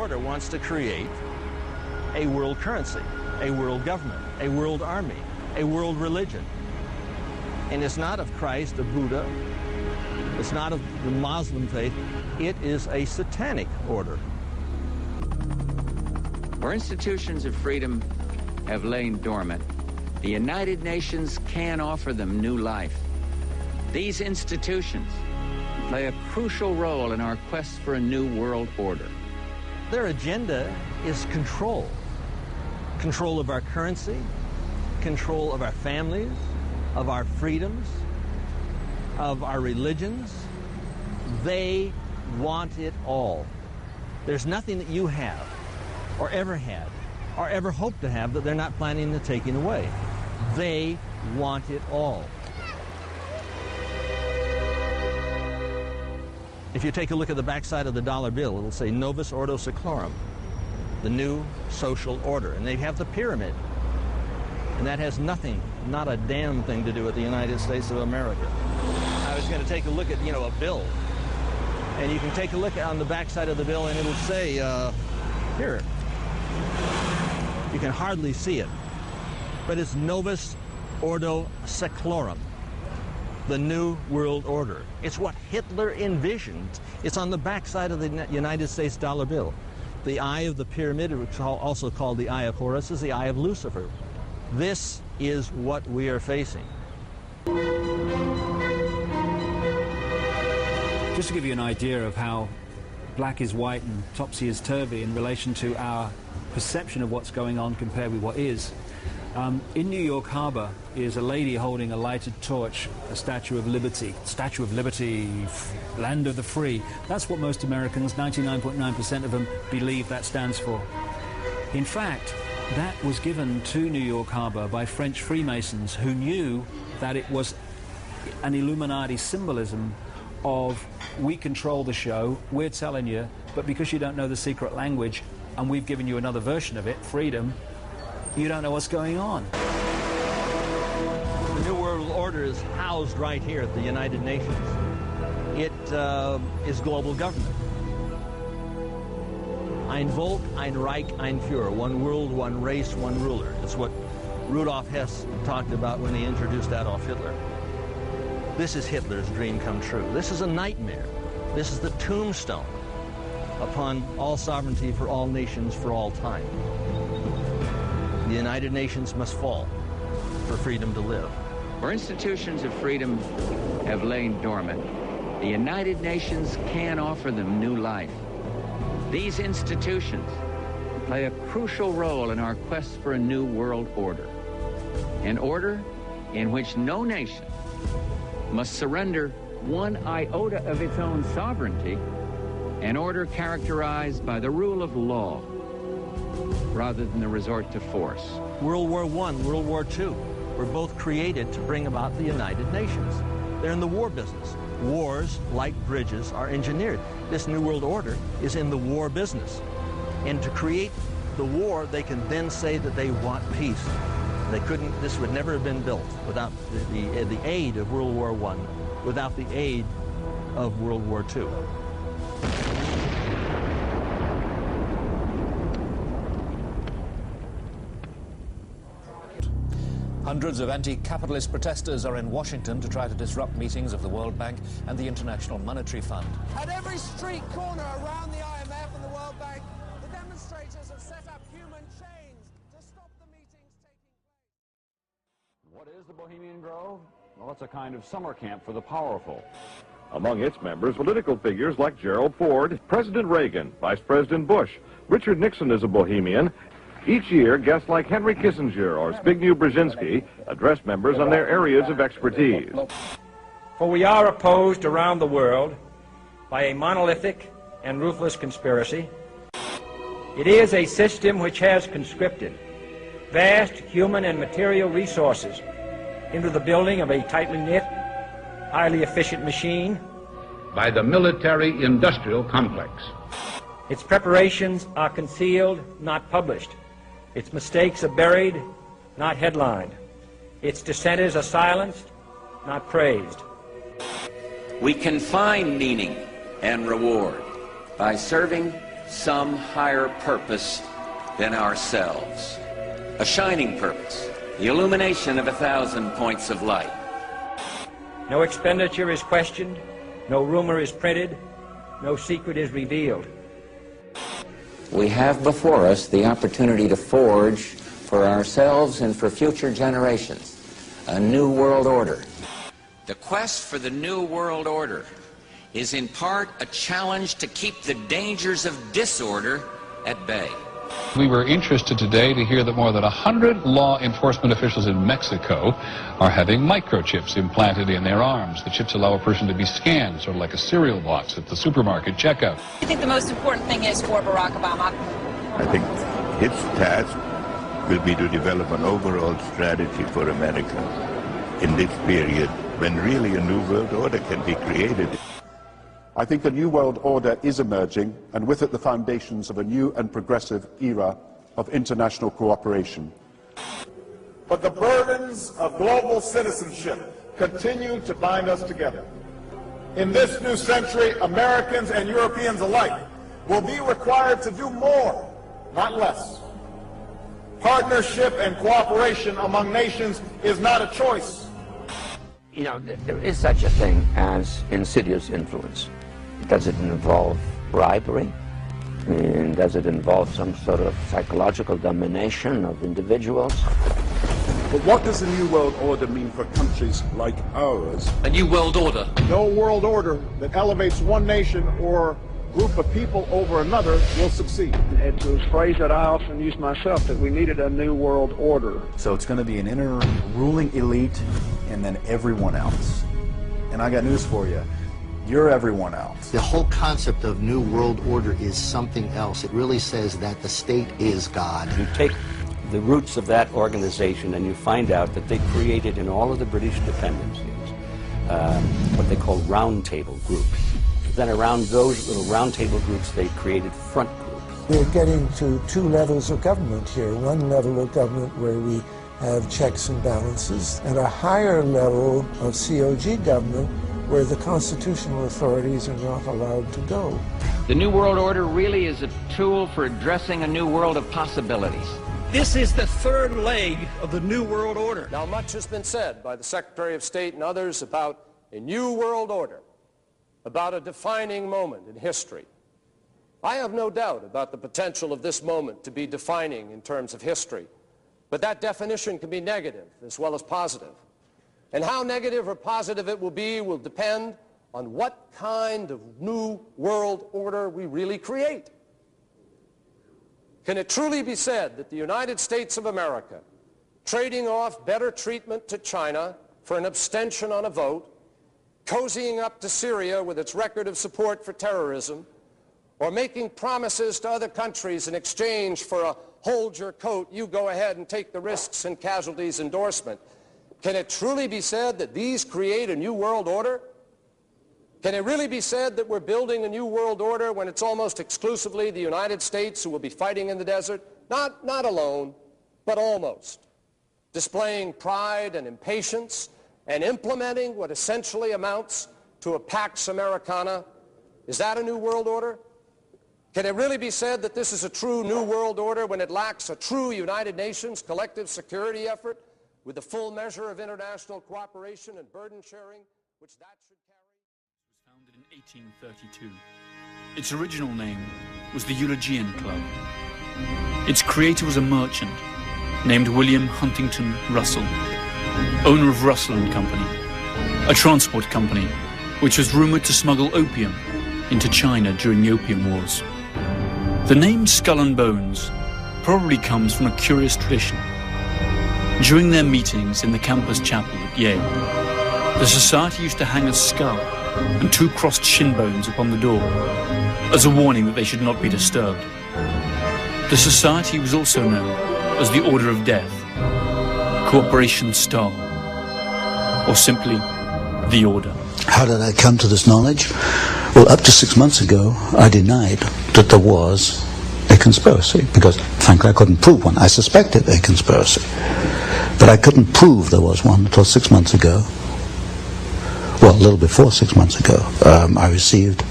order wants to create a world currency, a world government, a world army, a world religion. And it's not of Christ, of Buddha, it's not of the Muslim faith, it is a satanic order. Where institutions of freedom have lain dormant, the United Nations can offer them new life. These institutions play a crucial role in our quest for a new world order. Their agenda is control. Control of our currency, control of our families, of our freedoms, of our religions. They want it all. There's nothing that you have, or ever had, or ever hope to have that they're not planning to taking away. They want it all. If you take a look at the backside of the dollar bill, it'll say Novus Ordo Seclorum, the new social order. And they have the pyramid. And that has nothing, not a damn thing to do with the United States of America. I was going to take a look at, a bill. And you can take a look on the backside of the bill and it'll say, here. You can hardly see it. But it's Novus Ordo Seclorum, the New World Order. It's what Hitler envisioned. It's on the backside of the United States dollar bill. The eye of the pyramid, which is also called the eye of Horus, is the eye of Lucifer. This is what we are facing. Just to give you an idea of how black is white and topsy is turvy in relation to our perception of what's going on compared with what is, in New York Harbor is a lady holding a lighted torch, a Statue of Liberty. Statue of Liberty, land of the free. That's what most Americans, 99.9% of them, believe that stands for. In fact, that was given to New York Harbor by French Freemasons who knew that it was an Illuminati symbolism of, we control the show, we're telling you, but because you don't know the secret language and we've given you another version of it, freedom, you don't know what's going on. The New World Order is housed right here at the United Nations. It is global government. Ein Volk, ein Reich, ein Führer. One world, one race, one ruler. It's what Rudolf Hess talked about when he introduced Adolf Hitler. This is Hitler's dream come true. This is a nightmare. This is the tombstone upon all sovereignty for all nations for all time. The United Nations must fall for freedom to live. Where institutions of freedom have lain dormant, the United Nations can offer them new life. These institutions play a crucial role in our quest for a new world order. An order in which no nation must surrender one iota of its own sovereignty, an order characterized by the rule of law rather than the resort to force. World War I, World War II were both created to bring about the United Nations. They're in the war business. Wars, like bridges, are engineered. This New World Order is in the war business. And to create the war, they can then say that they want peace. They couldn't, this would never have been built without the aid of World War I, without the aid of World War II. Hundreds of anti-capitalist protesters are in Washington to try to disrupt meetings of the World Bank and the International Monetary Fund. At every street corner around the IMF and the World Bank, the demonstrators have set up human chains to stop the meetings taking place. What is the Bohemian Grove? Well, it's a kind of summer camp for the powerful. Among its members, political figures like Gerald Ford, President Reagan, Vice President Bush, Richard Nixon is a Bohemian. Each year, guests like Henry Kissinger or Zbigniew Brzezinski address members on their areas of expertise. For we are opposed around the world by a monolithic and ruthless conspiracy. It is a system which has conscripted vast human and material resources into the building of a tightly knit, highly efficient machine. By the military-industrial complex. Its preparations are concealed, not published. Its mistakes are buried, not headlined. Its dissenters are silenced, not praised. We can find meaning and reward by serving some higher purpose than ourselves. A shining purpose, the illumination of 1,000 points of light. No expenditure is questioned, no rumor is printed, no secret is revealed. We have before us the opportunity to forge for ourselves and for future generations a new world order. The quest for the new world order is in part a challenge to keep the dangers of disorder at bay. We were interested today to hear that more than 100 law enforcement officials in Mexico are having microchips implanted in their arms. The chips allow a person to be scanned, sort of like a cereal box at the supermarket checkout. I think the most important thing is for Barack Obama. I think his task will be to develop an overall strategy for America in this period when really a new world order can be created. I think a new world order is emerging, and with it the foundations of a new and progressive era of international cooperation. But the burdens of global citizenship continue to bind us together. In this new century, Americans and Europeans alike will be required to do more, not less. Partnership and cooperation among nations is not a choice. You know, there is such a thing as insidious influence. Does it involve bribery? And does it involve some sort of psychological domination of individuals? But what does a new world order mean for countries like ours? A new world order. No world order that elevates one nation or group of people over another will succeed. It's a phrase that I often use myself, that we needed a new world order. So it's going to be an inner ruling elite and then everyone else. And I got news for you. You're everyone else. The whole concept of New World Order is something else. It really says that the state is God. You take the roots of that organization and you find out that they created in all of the British dependencies what they call round table groups. Then around those little round table groups they created front groups. We're getting to two levels of government here. One level of government where we have checks and balances, and a higher level of COG government where the constitutional authorities are not allowed to go. The New World Order really is a tool for addressing a new world of possibilities. This is the third leg of the New World Order. Now, much has been said by the Secretary of State and others about a new world order, about a defining moment in history. I have no doubt about the potential of this moment to be defining in terms of history, but that definition can be negative as well as positive. And how negative or positive it will be will depend on what kind of new world order we really create. Can it truly be said that the United States of America, trading off better treatment to China for an abstention on a vote, cozying up to Syria with its record of support for terrorism, or making promises to other countries in exchange for a hold your coat, you go ahead and take the risks and casualties endorsement, can it truly be said that these create a new world order? Can it really be said that we're building a new world order when it's almost exclusively the United States who will be fighting in the desert? Not alone, but almost. Displaying pride and impatience and implementing what essentially amounts to a Pax Americana. Is that a new world order? Can it really be said that this is a true new world order when it lacks a true United Nations collective security effort with the full measure of international cooperation and burden sharing, which that should carry? It was founded in 1832. Its original name was the Eulogian Club. Its creator was a merchant named William Huntington Russell, owner of Russell and Company, a transport company which was rumored to smuggle opium into China during the Opium Wars. The name Skull and Bones probably comes from a curious tradition. During their meetings in the campus chapel at Yale, the society used to hang a skull and two crossed shin bones upon the door as a warning that they should not be disturbed. The society was also known as the Order of Death, Corporation Star, or simply the Order. How did I come to this knowledge? Well, up to 6 months ago, I denied that there was a conspiracy, because frankly I couldn't prove one. I suspected a conspiracy, but I couldn't prove there was one until 6 months ago. Well, a little before 6 months ago, I received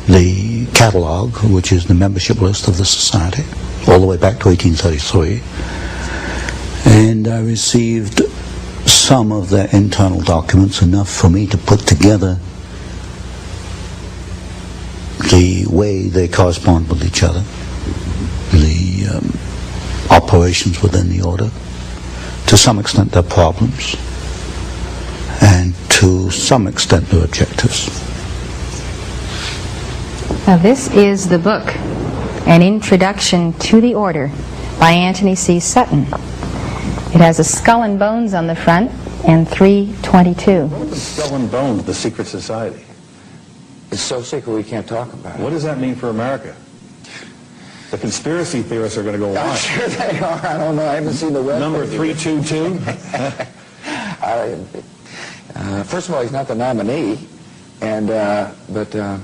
the catalogue, which is the membership list of the society, all the way back to 1833, and I received some of their internal documents, enough for me to put together the way they correspond with each other, the operations within the order, to some extent their problems, and to some extent their objectives. Now this is the book, An Introduction to the Order, by Anthony C. Sutton. It has a skull and bones on the front and 322. What is Skull and Bones, the secret society? It's so secret we can't talk about it. What does that mean for America? The conspiracy theorists are going to go I'm on. sure they are. I don't know. I haven't seen the web. Number 322? First of all, he's not the nominee. And, look, I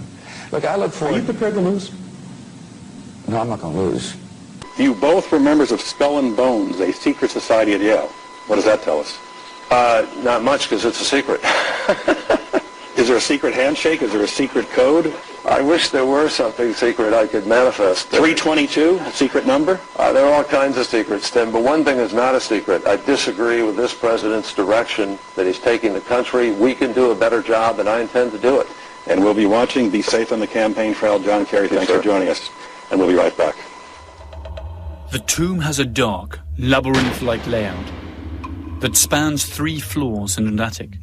look forward... Are you prepared to lose? No, I'm not going to lose. You both were members of Skull and Bones, a secret society at Yale. What does that tell us? Not much, because it's a secret. Is there a secret handshake? Is there a secret code? I wish there were something secret I could manifest. 322, a secret number? There are all kinds of secrets, Tim, but one thing is not a secret. I disagree with this president's direction that he's taking the country. We can do a better job, and I intend to do it. And we'll be watching. Be safe on the campaign trail. John Kerry, thanks for joining us. And we'll be right back. The tomb has a dark, labyrinth-like layout that spans 3 floors and an attic.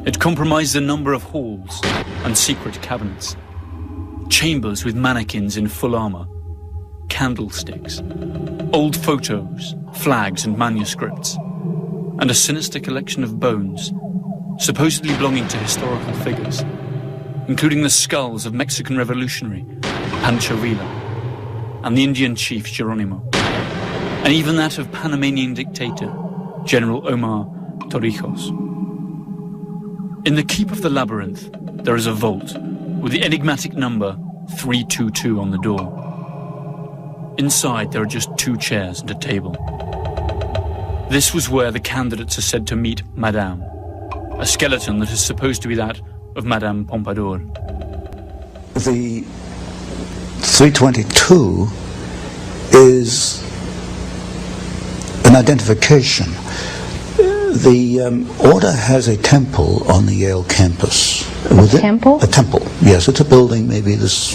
It compromises a number of halls and secret cabinets, chambers with mannequins in full armor, candlesticks, old photos, flags and manuscripts, and a sinister collection of bones, supposedly belonging to historical figures, including the skulls of Mexican revolutionary Pancho Villa and the Indian chief Geronimo, and even that of Panamanian dictator General Omar Torrijos. In the keep of the labyrinth, there is a vault with the enigmatic number 322 on the door. Inside, there are just 2 chairs and a table. This was where the candidates are said to meet Madame, a skeleton that is supposed to be that of Madame Pompadour. The 322 is an identification. The order has a temple on the Yale campus. A temple? A temple, yes. It's a building maybe this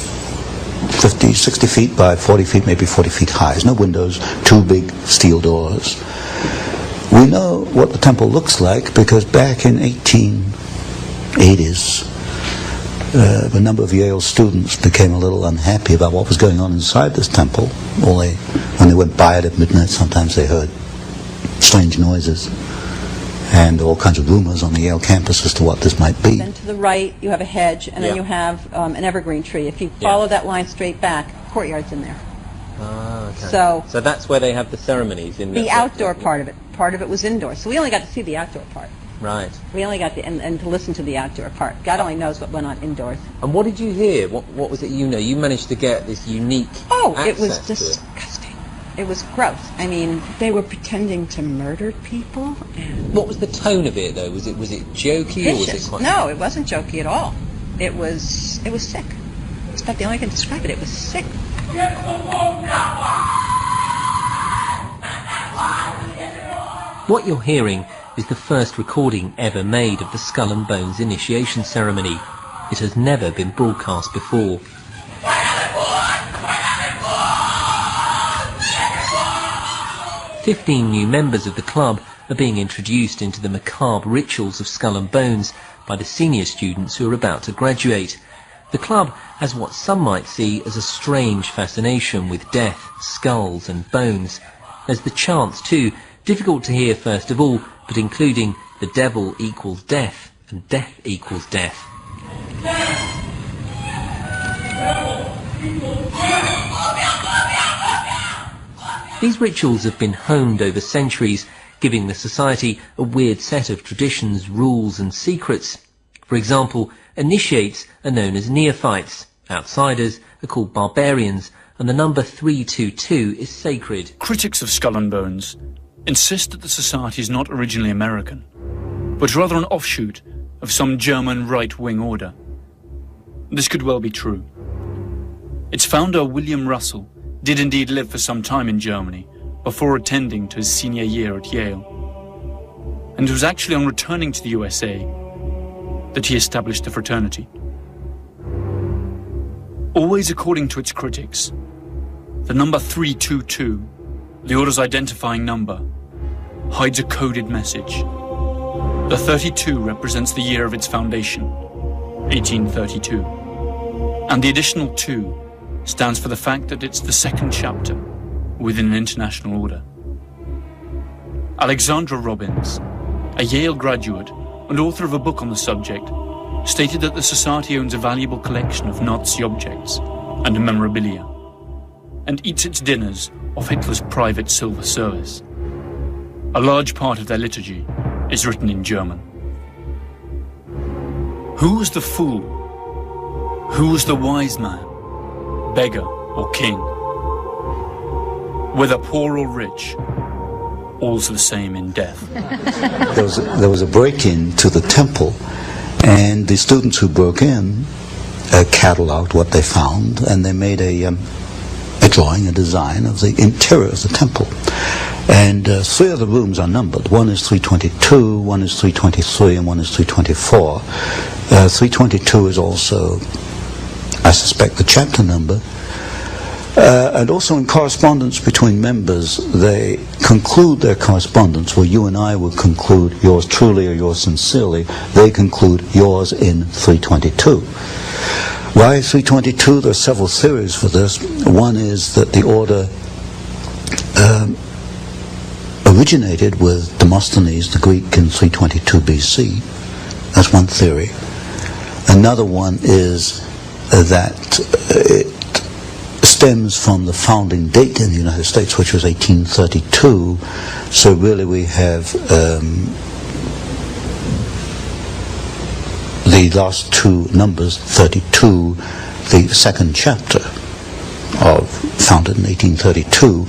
50, 60 feet by 40 feet, maybe 40 feet high. There's no windows, 2 big steel doors. We know what the temple looks like because back in 1880s, a number of Yale students became a little unhappy about what was going on inside this temple. When they went by it at midnight, sometimes they heard strange noises and all kinds of rumors on the Yale campus as to what this might be. Then to the right, you have a hedge, and then you have an evergreen tree. If you follow that line straight back, courtyard's in there. Ah, okay. So that's where they have the ceremonies in the outdoor part of it. Part of it was indoor. So we only got to see the outdoor part. Right. We only got to, and to listen to the outdoor part. God only knows what went on indoors. And what did you hear? What was it you know? You managed to get this unique it was access to it. disgusting. It was gross. I mean, they were pretending to murder people. And What was the tone of it, though? Was it jokey or was it quite... No, it wasn't jokey at all. It was sick. It's about the only way I can describe it. It was sick. What you're hearing is the first recording ever made of the Skull and Bones initiation ceremony. It has never been broadcast before. 15 new members of the club are being introduced into the macabre rituals of Skull and Bones by the senior students who are about to graduate. The club has what some might see as a strange fascination with death, skulls and bones. There's the chants too, difficult to hear first of all, but including the devil equals death and death equals death. These rituals have been honed over centuries, giving the society a weird set of traditions, rules and secrets. For example, initiates are known as neophytes, outsiders are called barbarians, and the number 322 is sacred. Critics of Skull and Bones insist that the society is not originally American, but rather an offshoot of some German right-wing order. This could well be true. Its founder, William Russell, did indeed live for some time in Germany before attending to his senior year at Yale. And it was actually on returning to the USA that he established the fraternity. Always according to its critics, the number 322, the order's identifying number, hides a coded message. The 32 represents the year of its foundation, 1832. And the additional 2 stands for the fact that it's the second chapter within an international order. Alexandra Robbins, a Yale graduate and author of a book on the subject, stated that the society owns a valuable collection of Nazi objects and memorabilia, and eats its dinners off Hitler's private silver service. A large part of their liturgy is written in German. Who was the fool? Who was the wise man, beggar or king? Whether poor or rich, all's the same in death. There was a break-in to the temple, and the students who broke in cataloged what they found, and they made a drawing, a design of the interior of the temple. And 3 of the rooms are numbered. One is 322, one is 323, and one is 324. 322 is also, I suspect, the chapter number. And also in correspondence between members, they conclude their correspondence where you and I would conclude yours truly or yours sincerely. They conclude yours in 322. Why 322? There are several theories for this. One is that the order originated with Demosthenes, the Greek, in 322 BC. That's one theory. Another one is that it stems from the founding date in the United States, which was 1832. So really we have the last 2 numbers, 32, the second chapter, founded in 1832.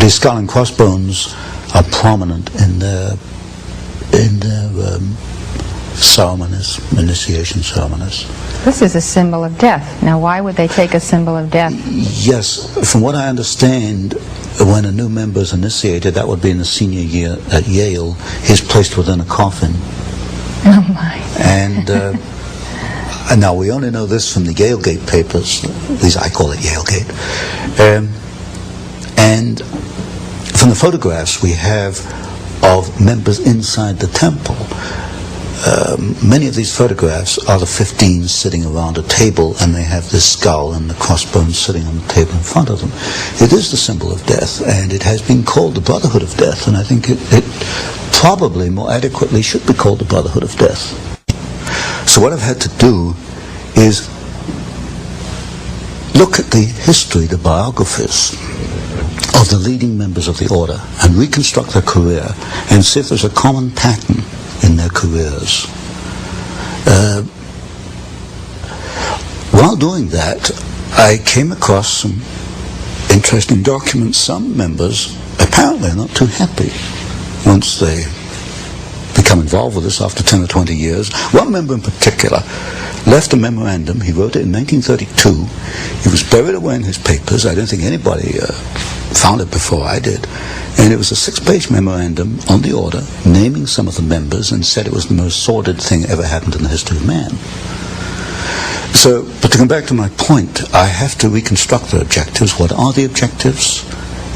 The skull and crossbones are prominent in their ceremonies, initiation ceremonies. This is a symbol of death. Now, why would they take a symbol of death? Yes, from what I understand, when a new member is initiated, that would be in the senior year at Yale, he's placed within a coffin. Oh my. And now we only know this from the Yalegate papers, at least I call it Yalegate. And from the photographs we have of members inside the temple, many of these photographs are the 15 sitting around a table, and they have this skull and the crossbones sitting on the table in front of them. It is the symbol of death, and it has been called the Brotherhood of Death, and I think it probably more adequately should be called the Brotherhood of Death. So what I've had to do is look at the history, the biographies of the leading members of the order, and reconstruct their career, and see if there's a common pattern in their careers. While doing that, I came across some interesting documents. Some members apparently are not too happy once they become involved with this after 10 or 20 years. One member in particular left a memorandum. He wrote it in 1932. It was buried away in his papers. I don't think anybody found it before I did. And it was a 6-page memorandum on the order, naming some of the members, and said it was the most sordid thing ever happened in the history of man. So, but to come back to my point, I have to reconstruct the objectives. What are the objectives?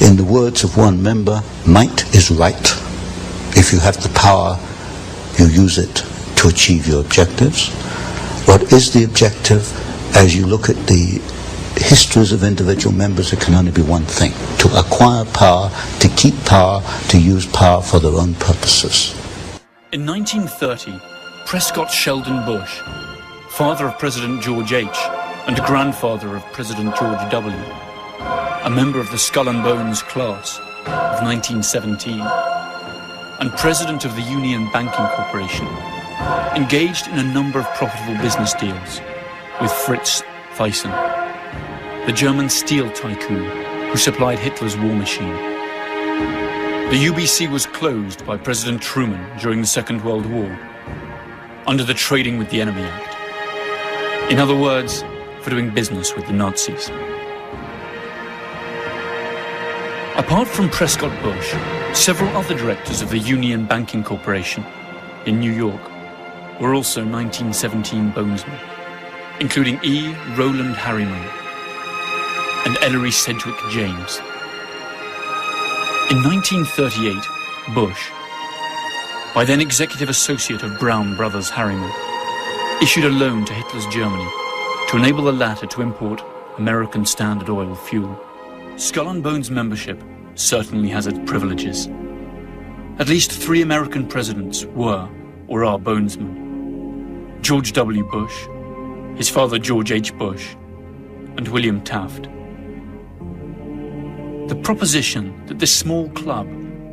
In the words of one member, might is right. If you have the power, you use it to achieve your objectives. What is the objective? As you look at the histories of individual members, it can only be one thing: to acquire power, to keep power, to use power for their own purposes. In 1930, Prescott Sheldon Bush, father of President George H. and grandfather of President George W., a member of the Skull and Bones class of 1917, and president of the Union Banking Corporation, engaged in a number of profitable business deals with Fritz Thyssen, the German steel tycoon who supplied Hitler's war machine. The UBC was closed by President Truman during the Second World War under the Trading with the Enemy Act. In other words, for doing business with the Nazis. Apart from Prescott Bush, several other directors of the Union Banking Corporation in New York were also 1917 bonesmen, including E. Rowland Harriman and Ellery Sedgwick James. In 1938, Bush, by then executive associate of Brown Brothers Harriman, issued a loan to Hitler's Germany to enable the latter to import American Standard Oil fuel. Skull and Bones membership certainly has its privileges. At least 3 American presidents were or are bonesmen: George W. Bush, his father George H. Bush, and William Taft. The proposition that this small club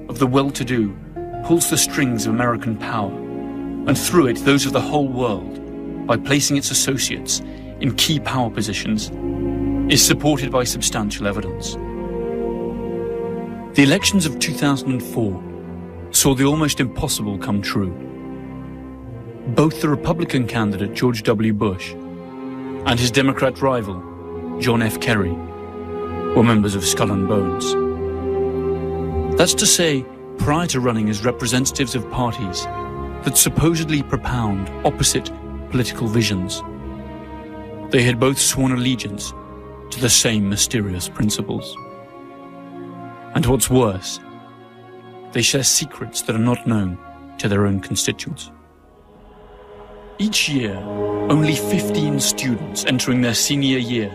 of the well-to-do pulls the strings of American power, and through it those of the whole world, by placing its associates in key power positions, is supported by substantial evidence. The elections of 2004 saw the almost impossible come true. Both the Republican candidate George W. Bush and his Democrat rival John F. Kerry were members of Skull and Bones. That's to say, prior to running as representatives of parties that supposedly propound opposite political visions, they had both sworn allegiance to the same mysterious principles. And what's worse, they share secrets that are not known to their own constituents. Each year, only 15 students entering their senior year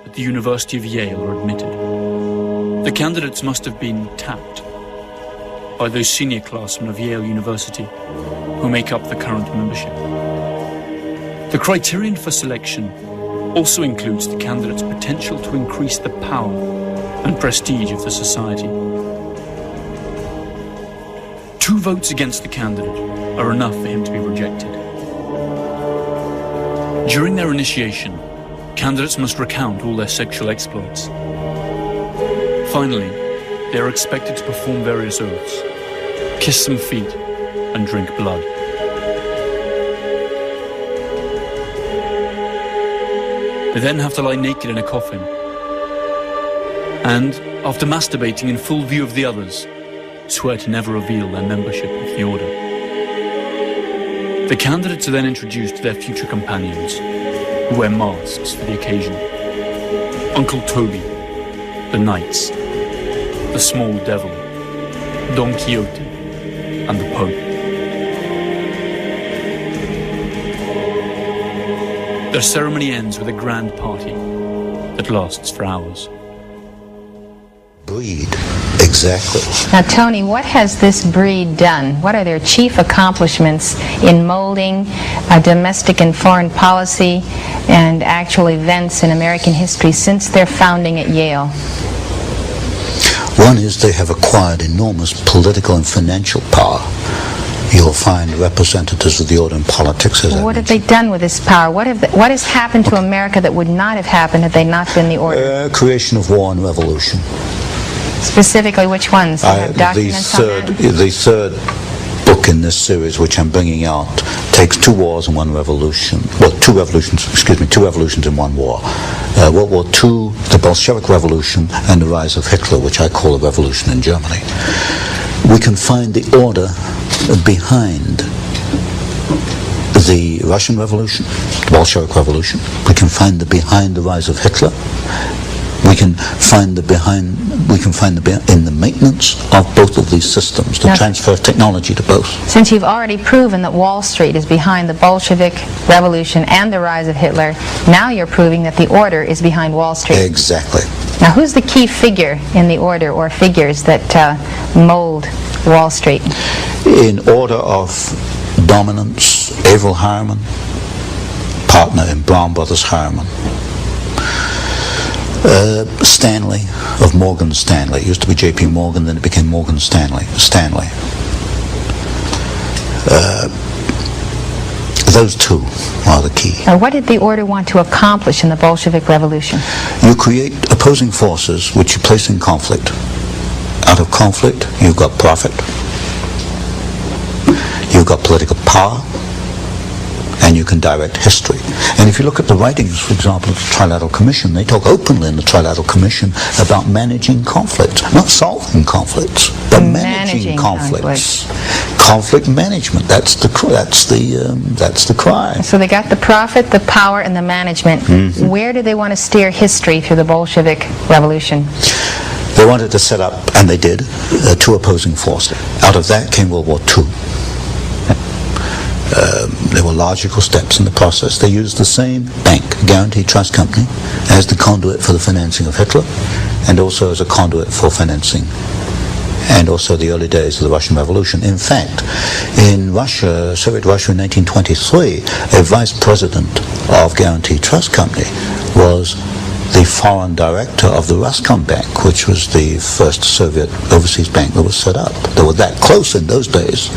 at the University of Yale are admitted. The candidates must have been tapped by those senior classmen of Yale University who make up the current membership. The criterion for selection also includes the candidate's potential to increase the power and prestige of the society. 2 votes against the candidate are enough for him to be rejected. During their initiation, candidates must recount all their sexual exploits. Finally, they are expected to perform various oaths, kiss some feet, and drink blood. They then have to lie naked in a coffin, and, after masturbating in full view of the others, swear to never reveal their membership of the order. The candidates are then introduced to their future companions, who wear masks for the occasion. Uncle Toby, the Knights, the Small Devil, Don Quixote, and the Pope. Their ceremony ends with a grand party that lasts for hours. Breed, exactly. Now, Tony, what has this breed done? What are their chief accomplishments in molding domestic and foreign policy and actual events in American history since their founding at Yale? One is they have acquired enormous political and financial power. You'll find representatives of the order in politics. What have they done with this power? What has happened to America that would not have happened had they not been the order? Creation of war and revolution. Specifically, which ones? You have documents on that? The third book in this series, which I'm bringing out, takes 2 wars and 1 revolution. Well, 2 revolutions in 1 war. World War II, the Bolshevik Revolution, and the rise of Hitler, which I call a revolution in Germany. We can find the order behind the Russian Revolution, the Bolshevik Revolution. We can find behind the rise of Hitler. We can find in the maintenance of both of these systems, the transfer of technology to both. Since you've already proven that Wall Street is behind the Bolshevik Revolution and the rise of Hitler, now you're proving that the order is behind Wall Street. Exactly. Now, who's the key figure in the order or figures that mold Wall Street? In order of dominance, Averell Harriman, partner in Brown Brothers Harriman. Stanley of Morgan Stanley. It used to be J.P. Morgan, then it became Morgan Stanley. Those 2 are the key. Now, what did the order want to accomplish in the Bolshevik Revolution? You create opposing forces which you place in conflict. Out of conflict, you've got profit, you've got political power, and you can direct history. And if you look at the writings, for example, of the Trilateral Commission, they talk openly in the Trilateral Commission about managing conflict, not solving conflicts, but managing conflicts. Conflict management, that's the cry. So they got the profit, the power, and the management. Mm-hmm. Where do they want to steer history through the Bolshevik Revolution? They wanted to set up, and they did, two opposing forces. Out of that came World War II. There were logical steps in the process. They used the same bank, Guarantee Trust Company, as the conduit for the financing of Hitler, and also as a conduit for financing, and also the early days of the Russian Revolution. In fact, in Russia, Soviet Russia in 1923, a vice president of Guarantee Trust Company was the foreign director of the Roscombank, which was the first Soviet overseas bank that was set up. They were that close in those days.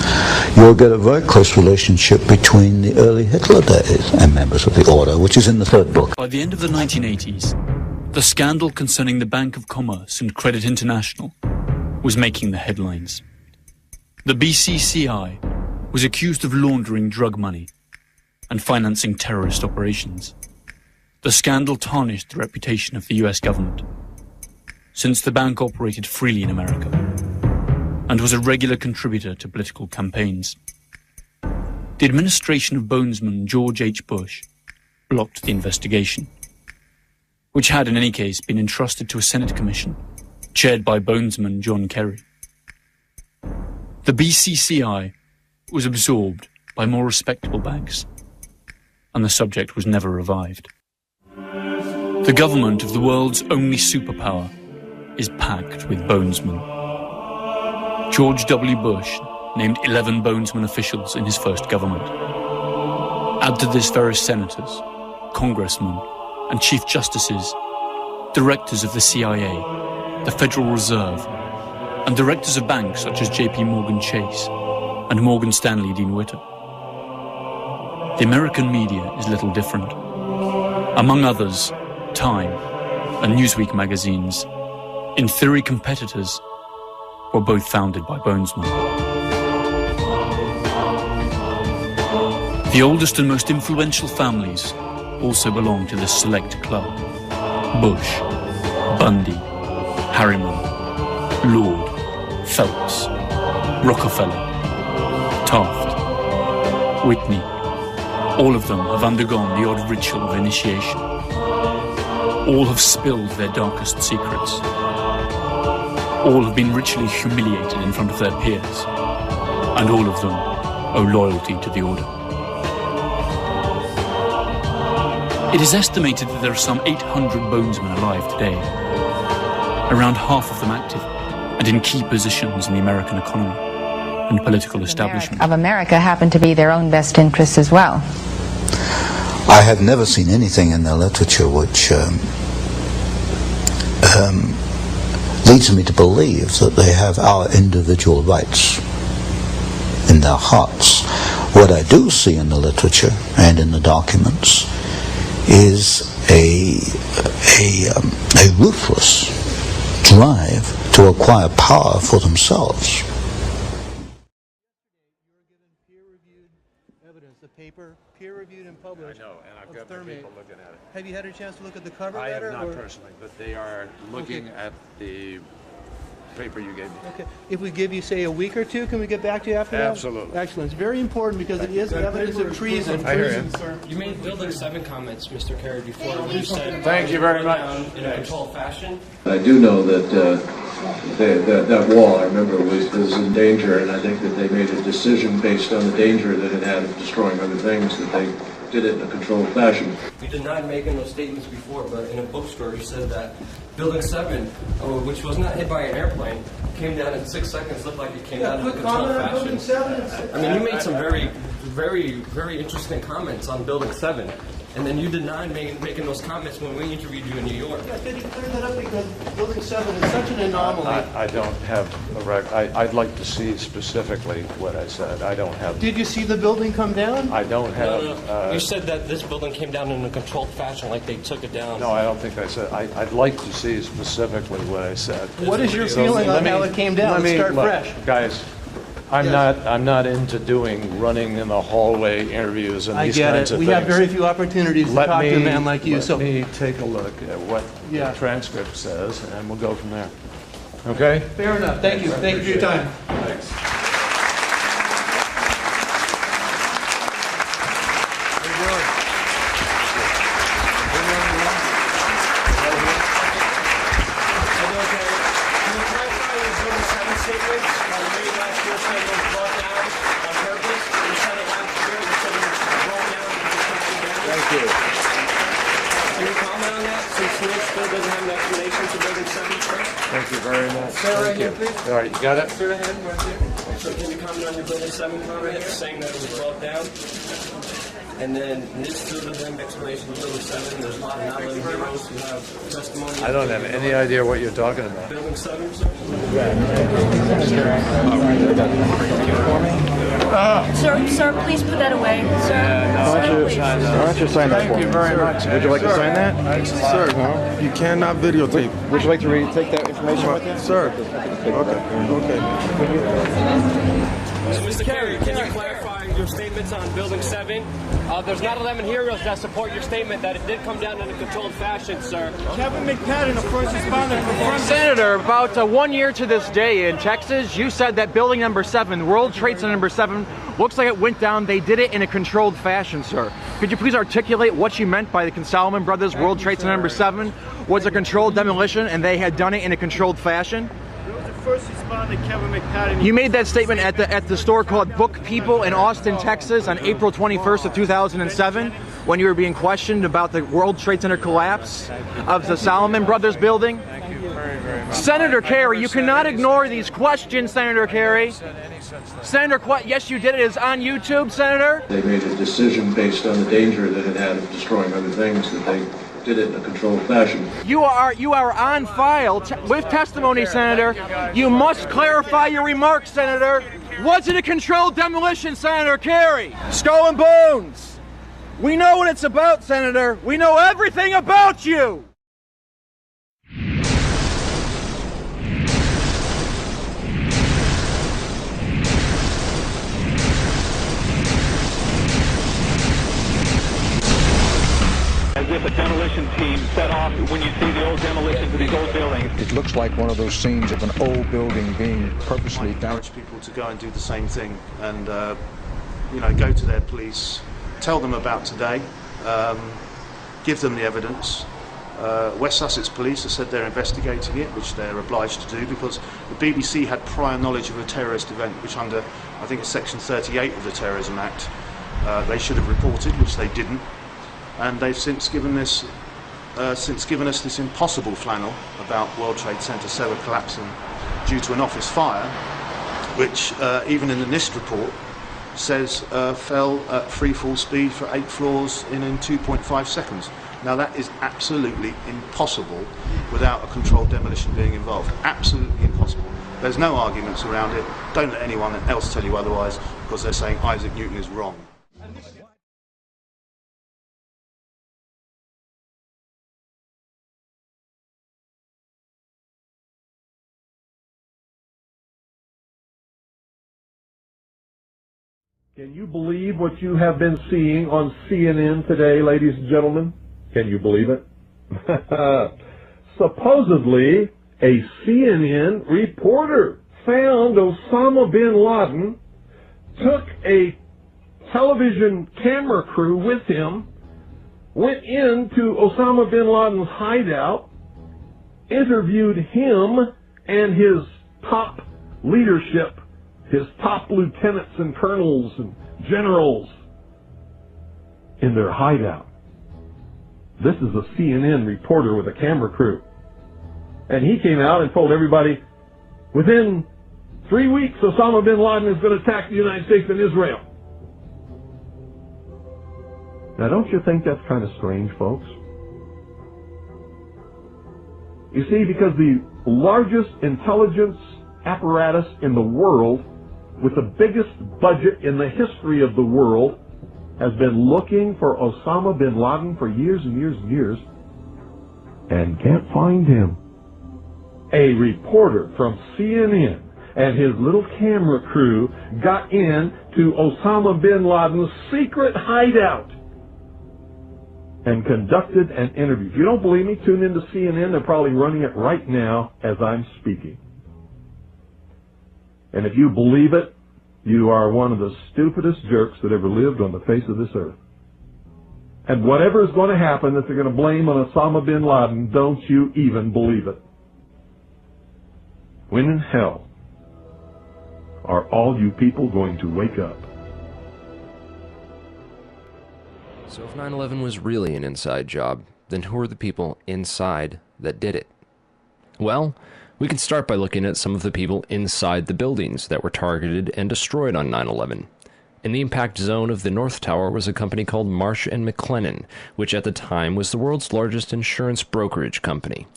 You'll get a very close relationship between the early Hitler days and members of the order, which is in the third book. By the end of the 1980s, the scandal concerning the Bank of Commerce and Credit International was making the headlines. The BCCI was accused of laundering drug money and financing terrorist operations. The scandal tarnished the reputation of the US government, since the bank operated freely in America and was a regular contributor to political campaigns. The administration of Bonesman George H. Bush blocked the investigation, which had in any case been entrusted to a Senate commission chaired by Bonesman John Kerry. The BCCI was absorbed by more respectable banks, and the subject was never revived. The government of the world's only superpower is packed with bonesmen. George W. Bush named 11 bonesman officials in his first government. Add to this various senators, congressmen, and chief justices, directors of the CIA, the Federal Reserve, and directors of banks such as J.P. Morgan Chase and Morgan Stanley Dean Witter. The American media is little different. Among others, Time and Newsweek magazines, in theory competitors, were both founded by bonesmen. The oldest and most influential families also belong to this select club. Bush, Bundy, Harriman, Lord, Phelps, Rockefeller, Taft, Whitney. All of them have undergone the odd ritual of initiation. All have spilled their darkest secrets. All have been ritually humiliated in front of their peers. And all of them owe loyalty to the order. It is estimated that there are some 800 bonesmen alive today, around half of them active and in key positions in the American economy and political establishment. Of America happen to be their own best interests as well. I have never seen anything in their literature which leads me to believe that they have our individual rights in their hearts. What I do see in the literature and in the documents is a ruthless drive to acquire power for themselves. Peer-reviewed and published. I know, and I've got my people looking at it. Have you had a chance to look at the cover I letter? have not personally, but they are looking at the paper you gave me. Okay. If we give you, say, a week or two, can we get back to you after that? Absolutely. Excellent. It's very important because it is evidence of treason. I hear you. You made Building 7 comments, Mr. Kerry, before when you said... Thank you very much. ...in a controlled fashion. I do know that that wall, I remember, was in danger, and I think that they made a decision based on the danger that it had of destroying other things, that they did it in a controlled fashion. You denied making those statements before, but in a bookstore you said that Building 7, which was not hit by an airplane, came down in 6 seconds, looked like it came down in a controlled fashion. I mean, you made some very interesting comments on Building 7. And then you denied making those comments when we interviewed you in New York. Yeah, did you clear that up because Building 7 is such an anomaly? I don't have a record. I'd like to see specifically what I said. I don't have... Did you see the building come down? I don't have... No. You said that this building came down in a controlled fashion, like they took it down. No, I don't think I said... I'd like to see specifically what I said. What is your feeling on how it came down? Let's start fresh. Guys, I'm not into running in the hallway interviews and these kinds of things. We have very few opportunities to talk to a man like you. Let me take a look at what the transcript says, and we'll go from there. Okay? Fair enough. Thank you. Thank you for your time. Thanks. Thank you very much. Sir, right here, please. All right, you got it? Sir, right here. So can you comment on your Building 7 comment saying that it was brought down? And then this through the explanation of Building 7, there's a lot of non-living heroes who have testimony. I don't have any idea what you're talking about. Building 7, sir? Sir, please put that away. Sir, Why don't you sign that for me? Thank you very much. Would you like to sign that? Sir, you cannot videotape. Would you like to take that information with you? Sir. Okay. So, Mr. Kerry, can you clarify your statements on Building 7? There's not 11 heroes that support your statement that it did come down in a controlled fashion, sir. Kevin McPadden, a first responder from Senator, about 1 year to this day in Texas, you said that building number 7, World Trade Center number 7, looks like it went down. They did it in a controlled fashion, sir. Could you please articulate what you meant by the Salomon Brothers World Trade Center number 7 was a controlled demolition and they had done it in a controlled fashion? first responder Kevin McPadden. You made that statement at the store called Book People in Austin, Texas on April 21st of 2007 when you were being questioned about the World Trade Center collapse of the Salomon Brothers building. Thank you very, very much. Senator Kerry, you cannot ignore these questions, Senator Kerry. Yes, you did. It is on YouTube, Senator. They made a decision based on the danger that it had of destroying other things, that they did it in a controlled fashion. You are on file with testimony, Senator. You must clarify your remarks, Senator. Was it a controlled demolition, Senator Kerry? Skull and Bones. We know what it's about, Senator. We know everything about you. As if a demolition team set off when you see the old demolitions of these old buildings. It looks like one of those scenes of an old building being purposely damaged. I encourage people to go and do the same thing and, go to their police, tell them about today, give them the evidence. West Sussex Police have said they're investigating it, which they're obliged to do because the BBC had prior knowledge of a terrorist event, which under, I think it's Section 38 of the Terrorism Act, they should have reported, which they didn't. And they've since given us this impossible flannel about World Trade Center 7 collapsing due to an office fire, which even in the NIST report says fell at free fall speed for 8 floors in 2.5 seconds. Now that is absolutely impossible without a controlled demolition being involved. Absolutely impossible. There's no arguments around it. Don't let anyone else tell you otherwise, because they're saying Isaac Newton is wrong. Can you believe what you have been seeing on CNN today, ladies and gentlemen? Can you believe it? Supposedly, a CNN reporter found Osama bin Laden, took a television camera crew with him, went into Osama bin Laden's hideout, interviewed him and his top leadership, his top lieutenants and colonels and generals in their hideout. This is a CNN reporter with a camera crew. And he came out and told everybody, within 3 weeks, Osama bin Laden is going to attack the United States and Israel. Now, don't you think that's kind of strange, folks? You see, because the largest intelligence apparatus in the world, with the biggest budget in the history of the world, has been looking for Osama bin Laden for years and years and years and can't find him. A reporter from CNN and his little camera crew got in to Osama bin Laden's secret hideout and conducted an interview. If you don't believe me, tune into CNN. They're probably running it right now as I'm speaking. And if you believe it, you are one of the stupidest jerks that ever lived on the face of this earth. And whatever is going to happen that they're going to blame on Osama bin Laden, don't you even believe it. When in hell are all you people going to wake up? So if 9/11 was really an inside job, then who are the people inside that did it? Well, we can start by looking at some of the people inside the buildings that were targeted and destroyed on 9/11. In the impact zone of the North Tower was a company called Marsh & McLennan, which at the time was the world's largest insurance brokerage company.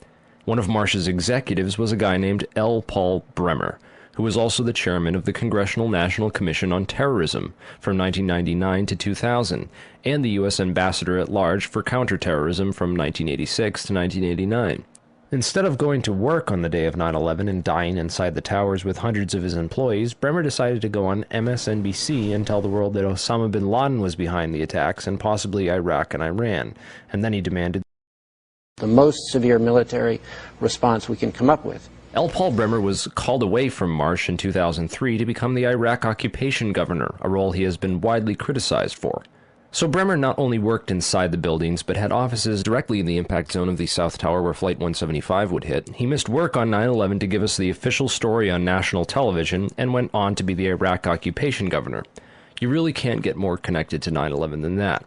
One of Marsh's executives was a guy named L. Paul Bremer, who was also the chairman of the Congressional National Commission on Terrorism from 1999 to 2000, and the U.S. ambassador at large for counterterrorism from 1986 to 1989. Instead of going to work on the day of 9/11 and dying inside the towers with hundreds of his employees, Bremer decided to go on MSNBC and tell the world that Osama bin Laden was behind the attacks and possibly Iraq and Iran, and then he demanded the most severe military response we can come up with. L. Paul Bremer was called away from Marsh in 2003 to become the Iraq occupation governor, a role he has been widely criticized for. So Bremer not only worked inside the buildings, but had offices directly in the impact zone of the South Tower where Flight 175 would hit. He missed work on 9/11 to give us the official story on national television, and went on to be the Iraq occupation governor. You really can't get more connected to 9/11 than that.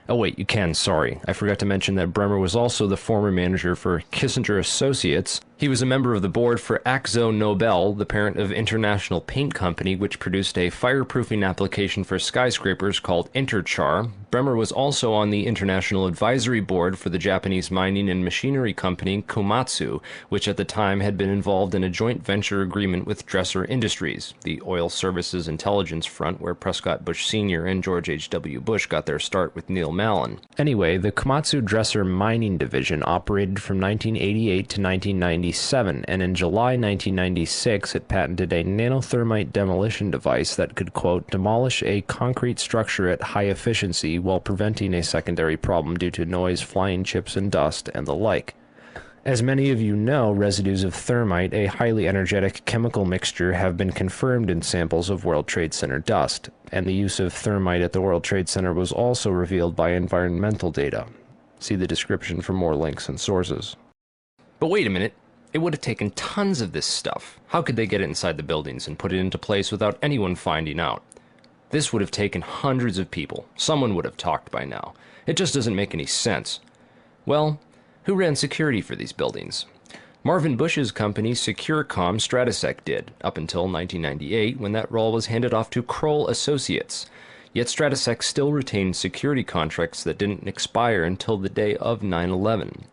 Oh wait, you can, sorry. I forgot to mention that Bremer was also the former manager for Kissinger Associates. He was a member of the board for Akzo Nobel, the parent of International Paint Company, which produced a fireproofing application for skyscrapers called Interchar. Bremer was also on the International Advisory Board for the Japanese mining and machinery company Komatsu, which at the time had been involved in a joint venture agreement with Dresser Industries, the oil services intelligence front where Prescott Bush Sr. and George H.W. Bush got their start with Neil Mallon. Anyway, the Komatsu Dresser mining division operated from 1988 to 1997, and in July 1996 it patented a nanothermite demolition device that could, quote, demolish a concrete structure at high efficiency while preventing a secondary problem due to noise, flying chips and dust, and the like. As many of you know, residues of thermite, a highly energetic chemical mixture, have been confirmed in samples of World Trade Center dust, and the use of thermite at the World Trade Center was also revealed by environmental data. See the description for more links and sources. But wait a minute. It would have taken tons of this stuff. How could they get it inside the buildings and put it into place without anyone finding out? This would have taken hundreds of people. Someone would have talked by now. It just doesn't make any sense. Well, who ran security for these buildings? Marvin Bush's company Securicom Stratesec did, up until 1998, when that role was handed off to Kroll Associates. Yet Stratesec still retained security contracts that didn't expire until the day of 9/11.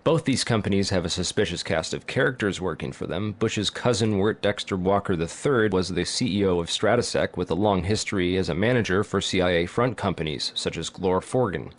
Both these companies have a suspicious cast of characters working for them. Bush's cousin, Wirt Dexter Walker III, was the CEO of Stratesec with a long history as a manager for CIA front companies, such as Glor Forgan.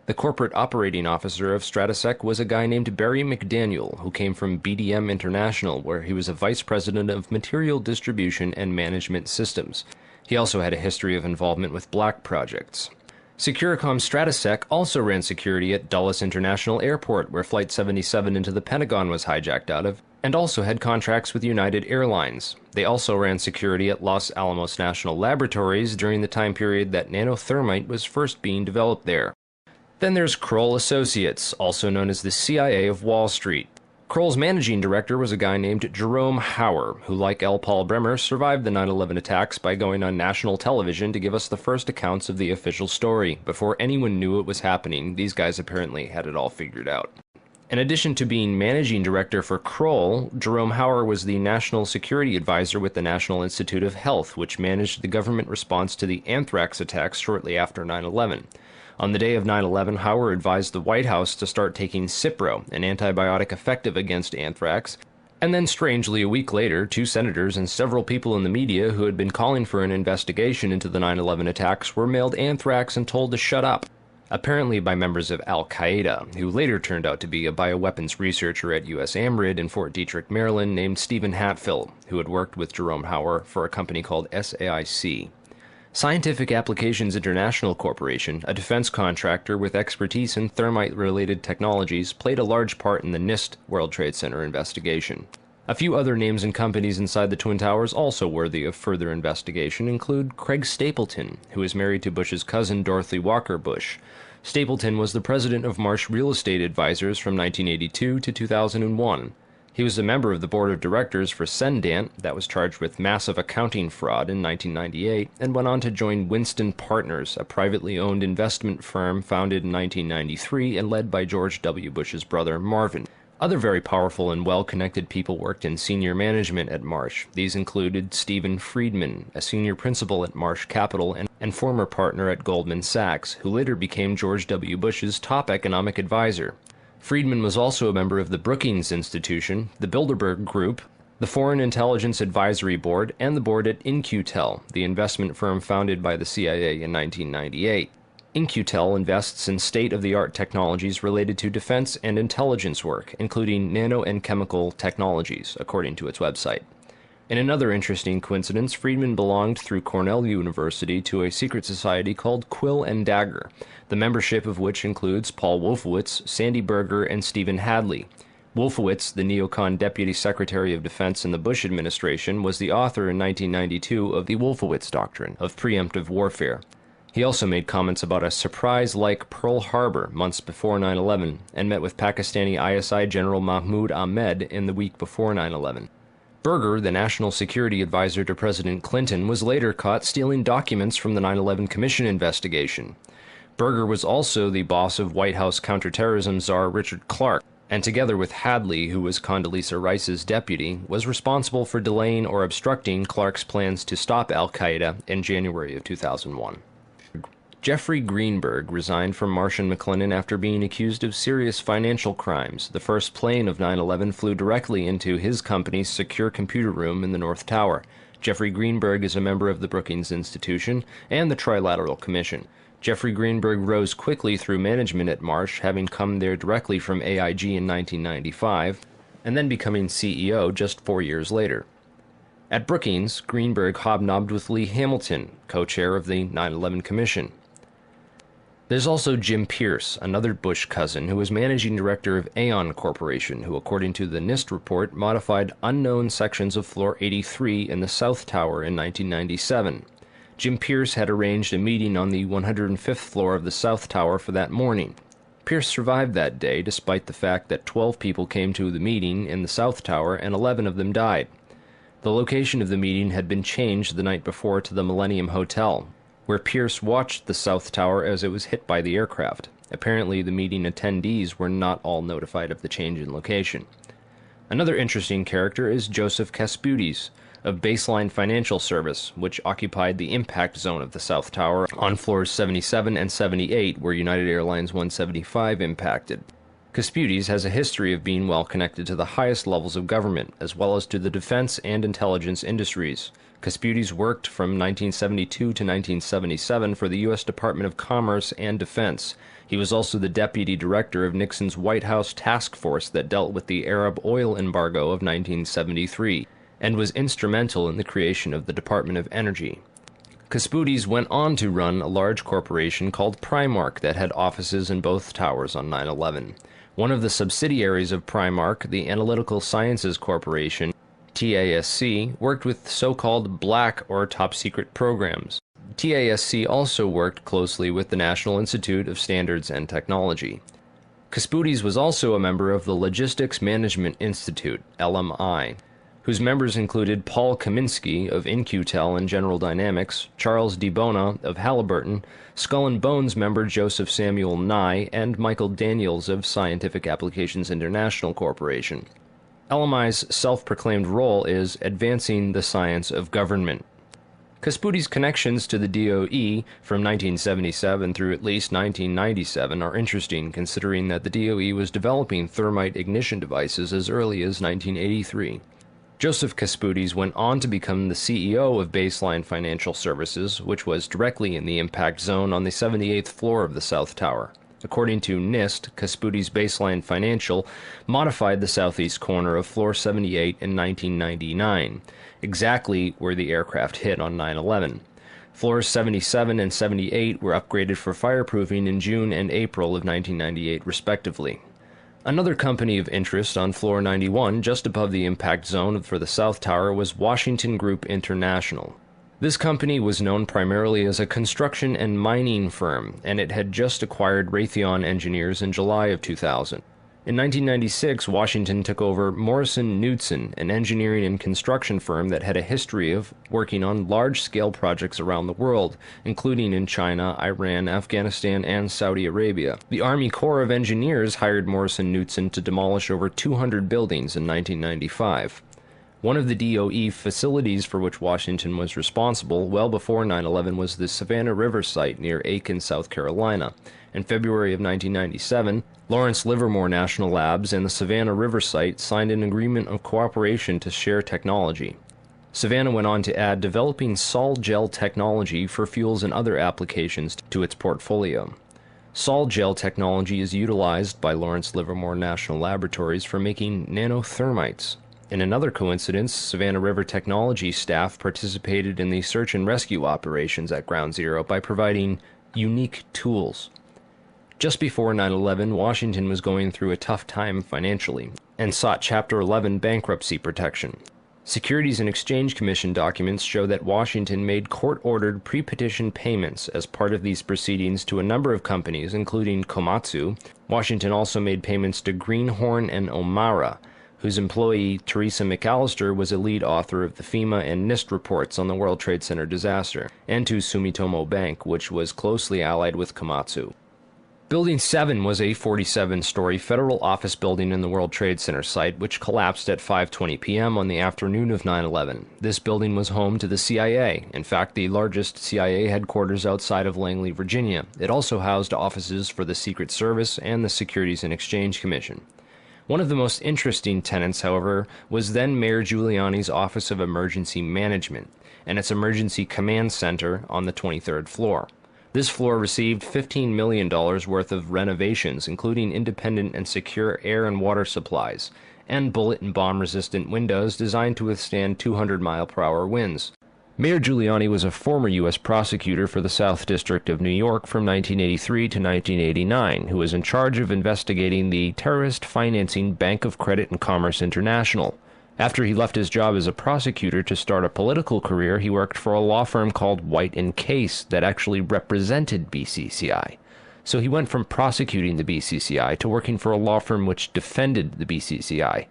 The corporate operating officer of Stratesec was a guy named Barry McDaniel, who came from BDM International, where he was a vice president of material distribution and management systems. He also had a history of involvement with black projects. Securicom Stratesec also ran security at Dulles International Airport, where Flight 77 into the Pentagon was hijacked out of, and also had contracts with United Airlines. They also ran security at Los Alamos National Laboratories during the time period that nanothermite was first being developed there. Then there's Kroll Associates, also known as the CIA of Wall Street. Kroll's managing director was a guy named Jerome Hauer, who, like L. Paul Bremer, survived the 9/11 attacks by going on national television to give us the first accounts of the official story. Before anyone knew it was happening, these guys apparently had it all figured out. In addition to being managing director for Kroll, Jerome Hauer was the national security advisor with the National Institute of Health, which managed the government response to the anthrax attacks shortly after 9/11. On the day of 9/11, Hauer advised the White House to start taking Cipro, an antibiotic effective against anthrax, and then strangely a week later, 2 senators and several people in the media who had been calling for an investigation into the 9/11 attacks were mailed anthrax and told to shut up. apparently by members of Al-Qaeda, who later turned out to be a bioweapons researcher at U.S. AMRID in Fort Detrick, Maryland, named Stephen Hatfill, who had worked with Jerome Hauer for a company called SAIC. Scientific Applications International Corporation, a defense contractor with expertise in thermite-related technologies, played a large part in the NIST World Trade Center investigation. A few other names and companies inside the Twin Towers also worthy of further investigation include Craig Stapleton, who is married to Bush's cousin Dorothy Walker Bush. Stapleton was the president of Marsh Real Estate Advisors from 1982 to 2001. He was a member of the board of directors for Cendant, that was charged with massive accounting fraud in 1998, and went on to join Winston Partners, a privately owned investment firm founded in 1993 and led by George W. Bush's brother Marvin. Other very powerful and well-connected people worked in senior management at Marsh. These included Stephen Friedman, a senior principal at Marsh Capital and former partner at Goldman Sachs, who later became George W. Bush's top economic advisor. Friedman was also a member of the Brookings Institution, the Bilderberg Group, the Foreign Intelligence Advisory Board, and the board at In-Q-Tel, the investment firm founded by the CIA in 1998. In-Q-Tel invests in state-of-the-art technologies related to defense and intelligence work, including nano and chemical technologies, according to its website. In another interesting coincidence, Friedman belonged through Cornell University to a secret society called Quill and Dagger, the membership of which includes Paul Wolfowitz, Sandy Berger, and Stephen Hadley. Wolfowitz, the neocon Deputy Secretary of Defense in the Bush administration, was the author in 1992 of the Wolfowitz Doctrine of preemptive warfare. He also made comments about a surprise-like Pearl Harbor months before 9/11 and met with Pakistani ISI General Mahmoud Ahmed in the week before 9/11. Berger, the national security advisor to President Clinton, was later caught stealing documents from the 9/11 Commission investigation. Berger was also the boss of White House counterterrorism czar Richard Clarke, and together with Hadley, who was Condoleezza Rice's deputy, was responsible for delaying or obstructing Clarke's plans to stop al-Qaeda in January of 2001. Jeffrey Greenberg resigned from Marsh & McLennan after being accused of serious financial crimes. The first plane of 9/11 flew directly into his company's secure computer room in the North Tower. Jeffrey Greenberg is a member of the Brookings Institution and the Trilateral Commission. Jeffrey Greenberg rose quickly through management at Marsh, having come there directly from AIG in 1995, and then becoming CEO just 4 years later. At Brookings, Greenberg hobnobbed with Lee Hamilton, co-chair of the 9/11 Commission. There's also Jim Pierce, another Bush cousin, who was managing director of Aon Corporation, who, according to the NIST report, modified unknown sections of Floor 83 in the South Tower in 1997. Jim Pierce had arranged a meeting on the 105th floor of the South Tower for that morning. Pierce survived that day, despite the fact that 12 people came to the meeting in the South Tower and 11 of them died. The location of the meeting had been changed the night before to the Millennium Hotel, where Pierce watched the South Tower as it was hit by the aircraft. Apparently, the meeting attendees were not all notified of the change in location. Another interesting character is Joseph Kasputis, of Baseline Financial Service, which occupied the impact zone of the South Tower on floors 77 and 78, where United Airlines 175 impacted. Kasputis has a history of being well connected to the highest levels of government, as well as to the defense and intelligence industries. Kasputis worked from 1972 to 1977 for the U.S. Department of Commerce and Defense. He was also the deputy director of Nixon's White House task force that dealt with the Arab oil embargo of 1973, and was instrumental in the creation of the Department of Energy. Kasputis went on to run a large corporation called Primark that had offices in both towers on 9/11. One of the subsidiaries of Primark, the Analytical Sciences Corporation, TASC, worked with so-called black or top-secret programs. TASC also worked closely with the National Institute of Standards and Technology. Kasputis was also a member of the Logistics Management Institute, LMI, whose members included Paul Kaminsky of In-Q-Tel and General Dynamics, Charles DiBona of Halliburton, Skull and Bones member Joseph Samuel Nye, and Michael Daniels of Scientific Applications International Corporation. LMI's self-proclaimed role is advancing the science of government. Kasputis' connections to the DOE from 1977 through at least 1997 are interesting, considering that the DOE was developing thermite ignition devices as early as 1983. Joseph Kasputis went on to become the CEO of Baseline Financial Services, which was directly in the impact zone on the 78th floor of the South Tower. According to NIST, Kasputis' Baseline Financial modified the southeast corner of Floor 78 in 1999, exactly where the aircraft hit on 9/11. Floors 77 and 78 were upgraded for fireproofing in June and April of 1998, respectively. Another company of interest on Floor 91, just above the impact zone for the South Tower, was Washington Group International. This company was known primarily as a construction and mining firm, and it had just acquired Raytheon Engineers in July of 2000. In 1996, Washington took over Morrison Knudsen, an engineering and construction firm that had a history of working on large-scale projects around the world, including in China, Iran, Afghanistan, and Saudi Arabia. The Army Corps of Engineers hired Morrison Knudsen to demolish over 200 buildings in 1995. One of the DOE facilities for which Washington was responsible well before 9/11 was the Savannah River site near Aiken, South Carolina. In February of 1997, Lawrence Livermore National Labs and the Savannah River site signed an agreement of cooperation to share technology. Savannah went on to add developing sol gel technology for fuels and other applications to its portfolio. Sol gel technology is utilized by Lawrence Livermore National Laboratories for making nanothermites. In another coincidence, Savannah River Technology staff participated in the search and rescue operations at Ground Zero by providing unique tools. Just before 9/11, Washington was going through a tough time financially and sought Chapter 11 bankruptcy protection. Securities and Exchange Commission documents show that Washington made court-ordered pre-petition payments as part of these proceedings to a number of companies, including Komatsu. Washington also made payments to Greenhorn and Omara, whose employee, Teresa McAllister, was a lead author of the FEMA and NIST reports on the World Trade Center disaster, and to Sumitomo Bank, which was closely allied with Komatsu. Building 7 was a 47-story federal office building in the World Trade Center site, which collapsed at 5:20 p.m. on the afternoon of 9/11. This building was home to the CIA, in fact the largest CIA headquarters outside of Langley, Virginia. It also housed offices for the Secret Service and the Securities and Exchange Commission. One of the most interesting tenants, however, was then Mayor Giuliani's Office of Emergency Management and its Emergency Command Center on the 23rd floor. This floor received $15 million worth of renovations, including independent and secure air and water supplies, and bullet and bomb-resistant windows designed to withstand 200-mile-per-hour winds. Mayor Giuliani was a former U.S. prosecutor for the South District of New York from 1983 to 1989, who was in charge of investigating the terrorist financing Bank of Credit and Commerce International. After he left his job as a prosecutor to start a political career, he worked for a law firm called White & Case that actually represented BCCI. So he went from prosecuting the BCCI to working for a law firm which defended the BCCI.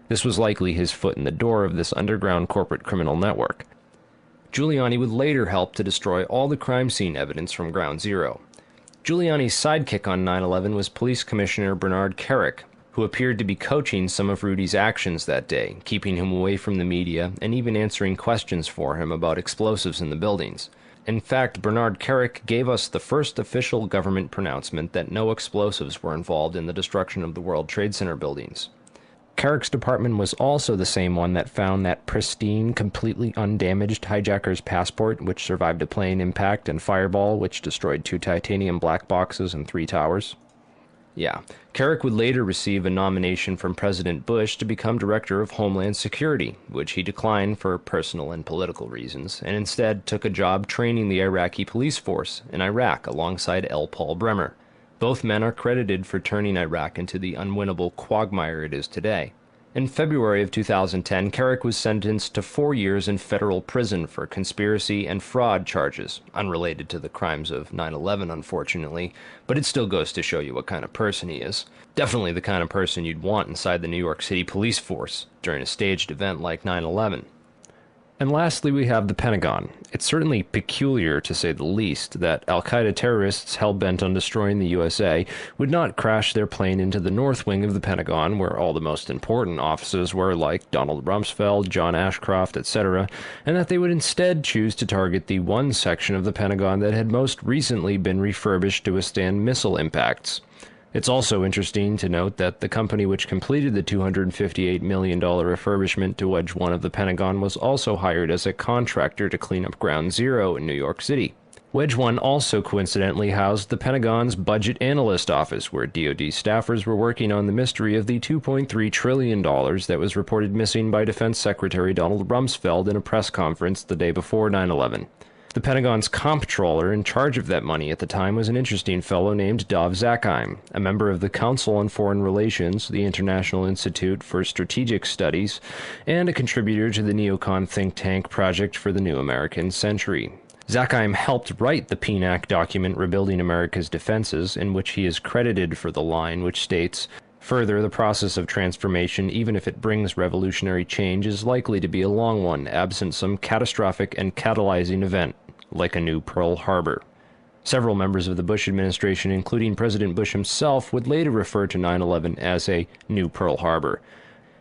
This was likely his foot in the door of this underground corporate criminal network. Giuliani would later help to destroy all the crime scene evidence from Ground Zero. Giuliani's sidekick on 9/11 was Police Commissioner Bernard Kerik, who appeared to be coaching some of Rudy's actions that day, keeping him away from the media and even answering questions for him about explosives in the buildings. In fact, Bernard Kerik gave us the first official government pronouncement that no explosives were involved in the destruction of the World Trade Center buildings. Kerik's department was also the same one that found that pristine, completely undamaged hijacker's passport, which survived a plane impact, and Fireball, which destroyed 2 titanium black boxes and 3 towers. Yeah, Kerik would later receive a nomination from President Bush to become Director of Homeland Security, which he declined for personal and political reasons, and instead took a job training the Iraqi police force in Iraq alongside L. Paul Bremer. Both men are credited for turning Iraq into the unwinnable quagmire it is today. In February of 2010, Kerik was sentenced to 4 years in federal prison for conspiracy and fraud charges, unrelated to the crimes of 9/11, unfortunately, but it still goes to show you what kind of person he is. Definitely the kind of person you'd want inside the New York City police force during a staged event like 9/11. And lastly, we have the Pentagon. It's certainly peculiar, to say the least, that al-Qaeda terrorists hell-bent on destroying the USA would not crash their plane into the north wing of the Pentagon, where all the most important offices were, like Donald Rumsfeld, John Ashcroft, etc., and that they would instead choose to target the one section of the Pentagon that had most recently been refurbished to withstand missile impacts. It's also interesting to note that the company which completed the $258 million refurbishment to Wedge 1 of the Pentagon was also hired as a contractor to clean up Ground Zero in New York City. Wedge 1 also coincidentally housed the Pentagon's Budget Analyst Office, where DoD staffers were working on the mystery of the $2.3 trillion that was reported missing by Defense Secretary Donald Rumsfeld in a press conference the day before 9/11. The Pentagon's comptroller in charge of that money at the time was an interesting fellow named Dov Zakheim, a member of the Council on Foreign Relations, the International Institute for Strategic Studies, and a contributor to the neocon think tank Project for the New American Century. Zakheim helped write the PNAC document Rebuilding America's Defenses, in which he is credited for the line which states, "Further, the process of transformation, even if it brings revolutionary change, is likely to be a long one, absent some catastrophic and catalyzing event, like a new Pearl Harbor." Several members of the Bush administration, including President Bush himself, would later refer to 9/11 as a new Pearl Harbor.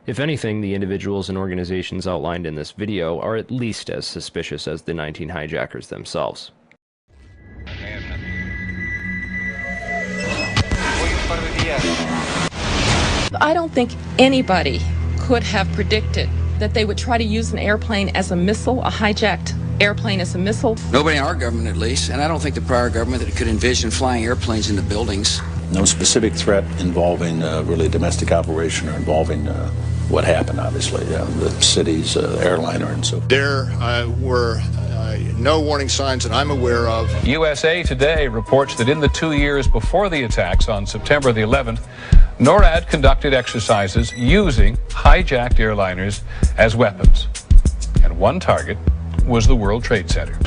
If anything, the individuals and organizations outlined in this video are at least as suspicious as the 19 hijackers themselves. I don't think anybody could have predicted that they would try to use an airplane as a missile, a hijacked airplane as a missile. Nobody in our government, at least, and I don't think the prior government that could envision flying airplanes into buildings. No specific threat involving really domestic operation or involving what happened, obviously, the city's airliner and so forth. There were no warning signs that I'm aware of. USA Today reports that in the 2 years before the attacks on September the 11th, NORAD conducted exercises using hijacked airliners as weapons. And one target was the World Trade Center.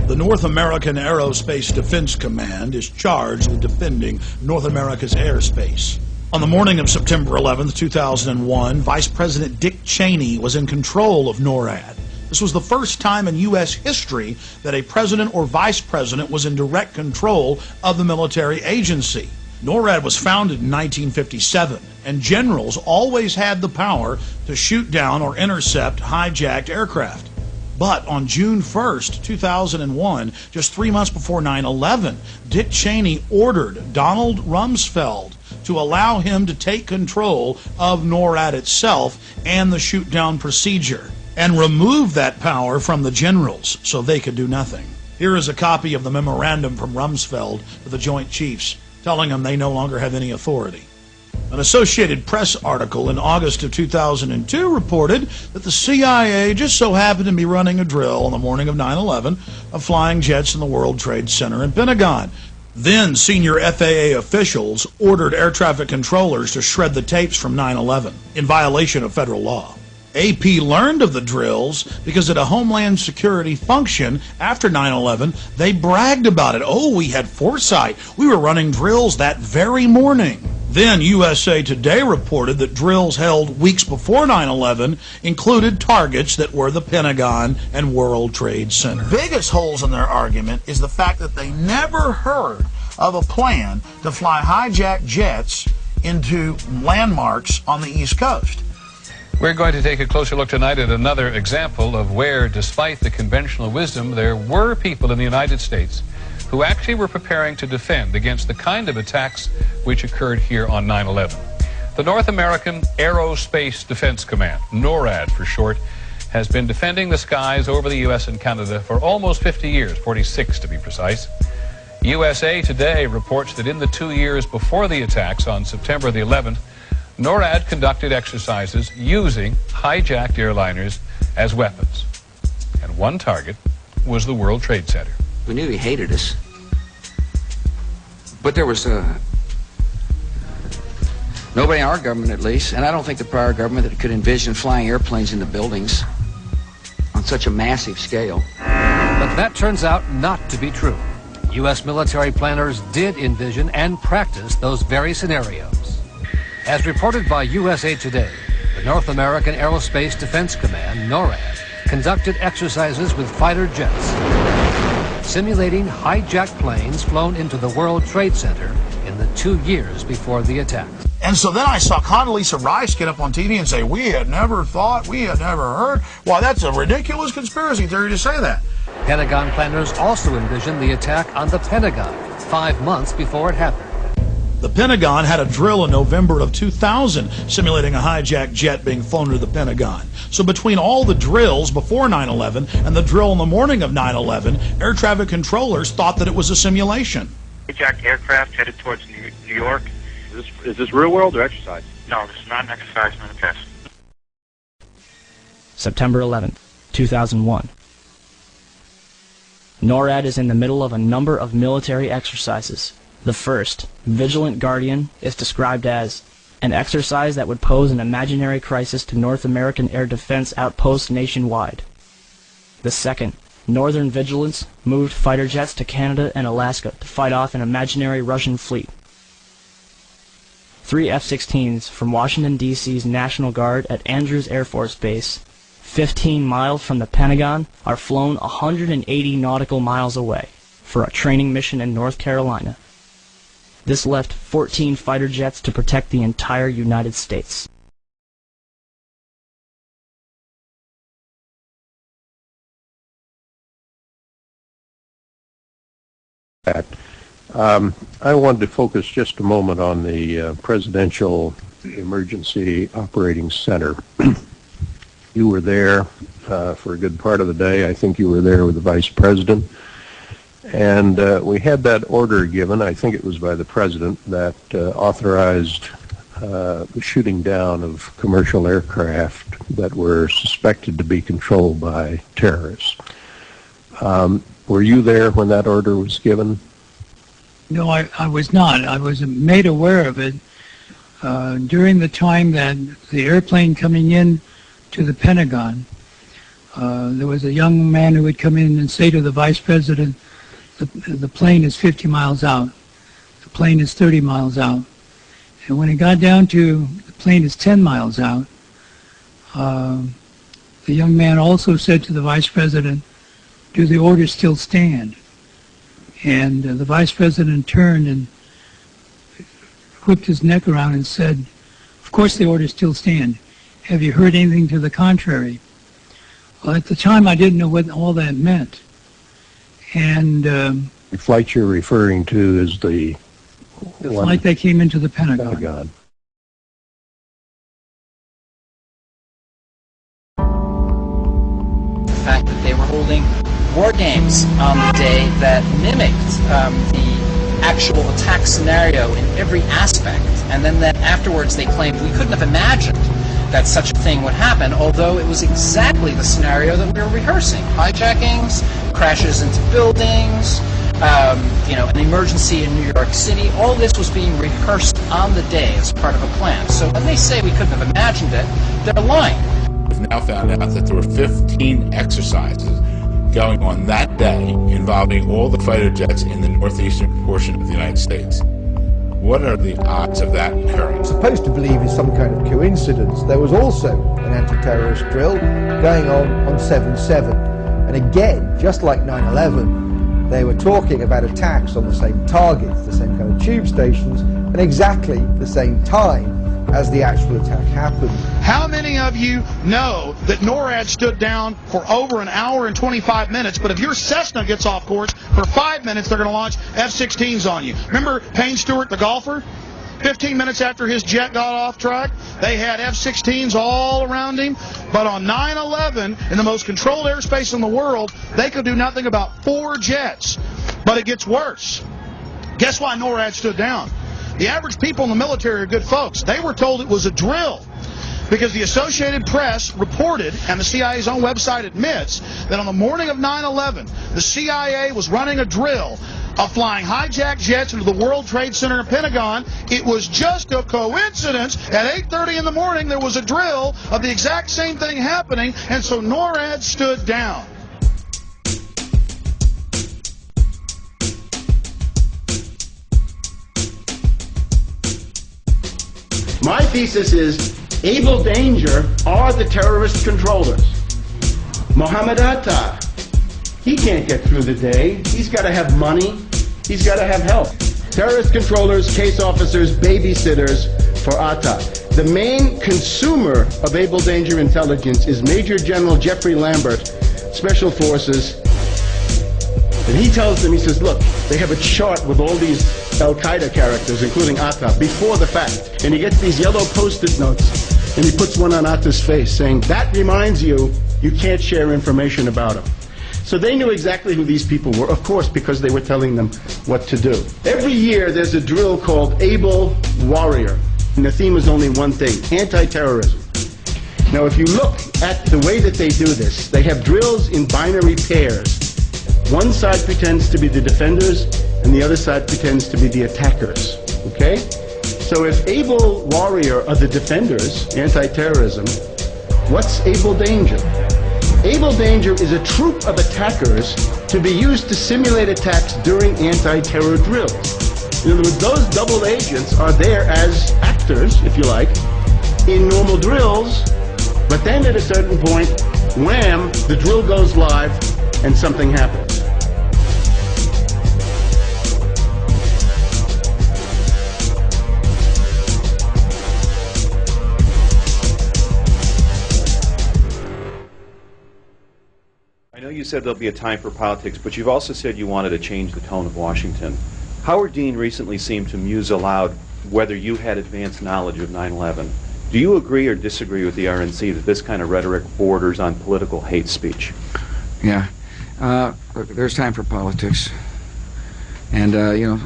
The North American Aerospace Defense Command is charged with defending North America's airspace. On the morning of September 11, 2001, Vice President Dick Cheney was in control of NORAD. This was the first time in U.S. history that a president or vice president was in direct control of the military agency. NORAD was founded in 1957, and generals always had the power to shoot down or intercept hijacked aircraft. But on June 1st, 2001, just 3 months before 9/11, Dick Cheney ordered Donald Rumsfeld to allow him to take control of NORAD itself and the shoot-down procedure, and remove that power from the generals so they could do nothing. Here is a copy of the memorandum from Rumsfeld to the Joint Chiefs, telling them they no longer have any authority. An Associated Press article in August of 2002 reported that the CIA just so happened to be running a drill on the morning of 9/11 of flying jets in the World Trade Center and Pentagon. Then senior FAA officials ordered air traffic controllers to shred the tapes from 9/11 in violation of federal law. AP learned of the drills because at a Homeland Security function after 9/11, they bragged about it. Oh, we had foresight. We were running drills that very morning. Then USA Today reported that drills held weeks before 9/11 included targets that were the Pentagon and World Trade Center. Biggest holes in their argument is the fact that they never heard of a plan to fly hijacked jets into landmarks on the East Coast. We're going to take a closer look tonight at another example of where, despite the conventional wisdom, there were people in the United States who actually were preparing to defend against the kind of attacks which occurred here on 9/11. The North American Aerospace Defense Command, NORAD for short, has been defending the skies over the U.S. and Canada for almost 50 years, 46 to be precise. USA Today reports that in the 2 years before the attacks on September the 11th, NORAD conducted exercises using hijacked airliners as weapons. And one target was the World Trade Center. We knew he hated us. But there was nobody in our government, at least, and I don't think the prior government that could envision flying airplanes into buildings on such a massive scale. But that turns out not to be true. U.S. military planners did envision and practice those very scenarios. As reported by USA Today, the North American Aerospace Defense Command, NORAD, conducted exercises with fighter jets. simulating hijacked planes flown into the World Trade Center in the 2 years before the attack. And so then I saw Condoleezza Rice get up on TV and say, we had never thought, we had never heard. Why, that's a ridiculous conspiracy theory to say that. Pentagon planners also envisioned the attack on the Pentagon 5 months before it happened. The Pentagon had a drill in November of 2000 simulating a hijacked jet being flown to the Pentagon. So between all the drills before 9/11 and the drill in the morning of 9/11, air traffic controllers thought that it was a simulation. Hijacked aircraft headed towards New York. Is this real world or exercise? No, this is not an exercise, not a test. September 11th, 2001. NORAD is in the middle of a number of military exercises. The first, Vigilant Guardian, is described as an exercise that would pose an imaginary crisis to North American air defense outposts nationwide. The second, Northern Vigilance, moved fighter jets to Canada and Alaska to fight off an imaginary Russian fleet. 3 F-16s from Washington, D.C.'s National Guard at Andrews Air Force Base, 15 miles from the Pentagon, are flown 180 nautical miles away for a training mission in North Carolina. This left 14 fighter jets to protect the entire United States. I wanted to focus just a moment on the Presidential Emergency Operating Center. You were there for a good part of the day. I think you were there with the Vice President. And we had that order given, I think it was by the President, that authorized the shooting down of commercial aircraft that were suspected to be controlled by terrorists. Were you there when that order was given? No, I was not. I was made aware of it during the time that the airplane coming in to the Pentagon, there was a young man who would come in and say to the Vice President, the plane is 50 miles out, the plane is 30 miles out. And when it got down to the plane is 10 miles out, the young man also said to the Vice President, do the orders still stand? And the Vice President turned and whipped his neck around and said, of course the orders still stand. Have you heard anything to the contrary? Well, at the time I didn't know what all that meant. And the flight you're referring to is the flight that came into the Pentagon. The fact that they were holding war games on the day that mimicked the actual attack scenario in every aspect, and then that afterwards they claimed we couldn't have imagined that such a thing would happen, although it was exactly the scenario that we were rehearsing. Hijackings, crashes into buildings, an emergency in New York City, all this was being rehearsed on the day as part of a plan. So when they say we couldn't have imagined it, they're lying. We've now found out that there were 15 exercises going on that day involving all the fighter jets in the northeastern portion of the United States. What are the odds of that occurring? Supposed to believe is some kind of coincidence. There was also an anti-terrorist drill going on 7/7. And again, just like 9/11, they were talking about attacks on the same targets, the same kind of tube stations, and exactly the same time as the actual attack happened. How many of you know that NORAD stood down for over an hour and 25 minutes, but if your Cessna gets off course for 5 minutes, they're going to launch F-16s on you? Remember Payne Stewart, the golfer? 15 minutes after his jet got off track, they had F-16s all around him. But on 9/11, in the most controlled airspace in the world, they could do nothing about 4 jets. But it gets worse. Guess why NORAD stood down? The average people in the military are good folks. They were told it was a drill because the Associated Press reported, and the CIA's own website admits, that on the morning of 9/11, the CIA was running a drill of flying hijacked jets into the World Trade Center and Pentagon. It was just a coincidence. At 8:30 in the morning, there was a drill of the exact same thing happening, and so NORAD stood down. My thesis is Evil Danger are the terrorist controllers. Mohammed Atta, He can't get through the day. He's got to have money. He's got to have help. Terrorist controllers, case officers, babysitters for Atta. The main consumer of Able Danger Intelligence is Major General Jeffrey Lambert, Special Forces. And he tells them, he says, look, they have a chart with all these Al-Qaeda characters, including Atta, before the fact. And he gets these yellow Post-it notes, and he puts one on Atta's face, saying, that reminds you, you can't share information about him. So they knew exactly who these people were, of course, because they were telling them what to do. Every year there's a drill called Able Warrior, and the theme is only one thing, anti-terrorism. Now if you look at the way that they do this, they have drills in binary pairs. One side pretends to be the defenders, and the other side pretends to be the attackers, okay? So if Able Warrior are the defenders, anti-terrorism, what's Able Danger? Able Danger is a troop of attackers to be used to simulate attacks during anti-terror drills. In other words, those double agents are there as actors, if you like, in normal drills, but then at a certain point, wham, the drill goes live and something happens. I know you said there'll be a time for politics, but you've also said you wanted to change the tone of Washington. Howard Dean recently seemed to muse aloud whether you had advanced knowledge of 9/11. Do you agree or disagree with the RNC that this kind of rhetoric borders on political hate speech? Yeah. Look, there's time for politics. And, you know,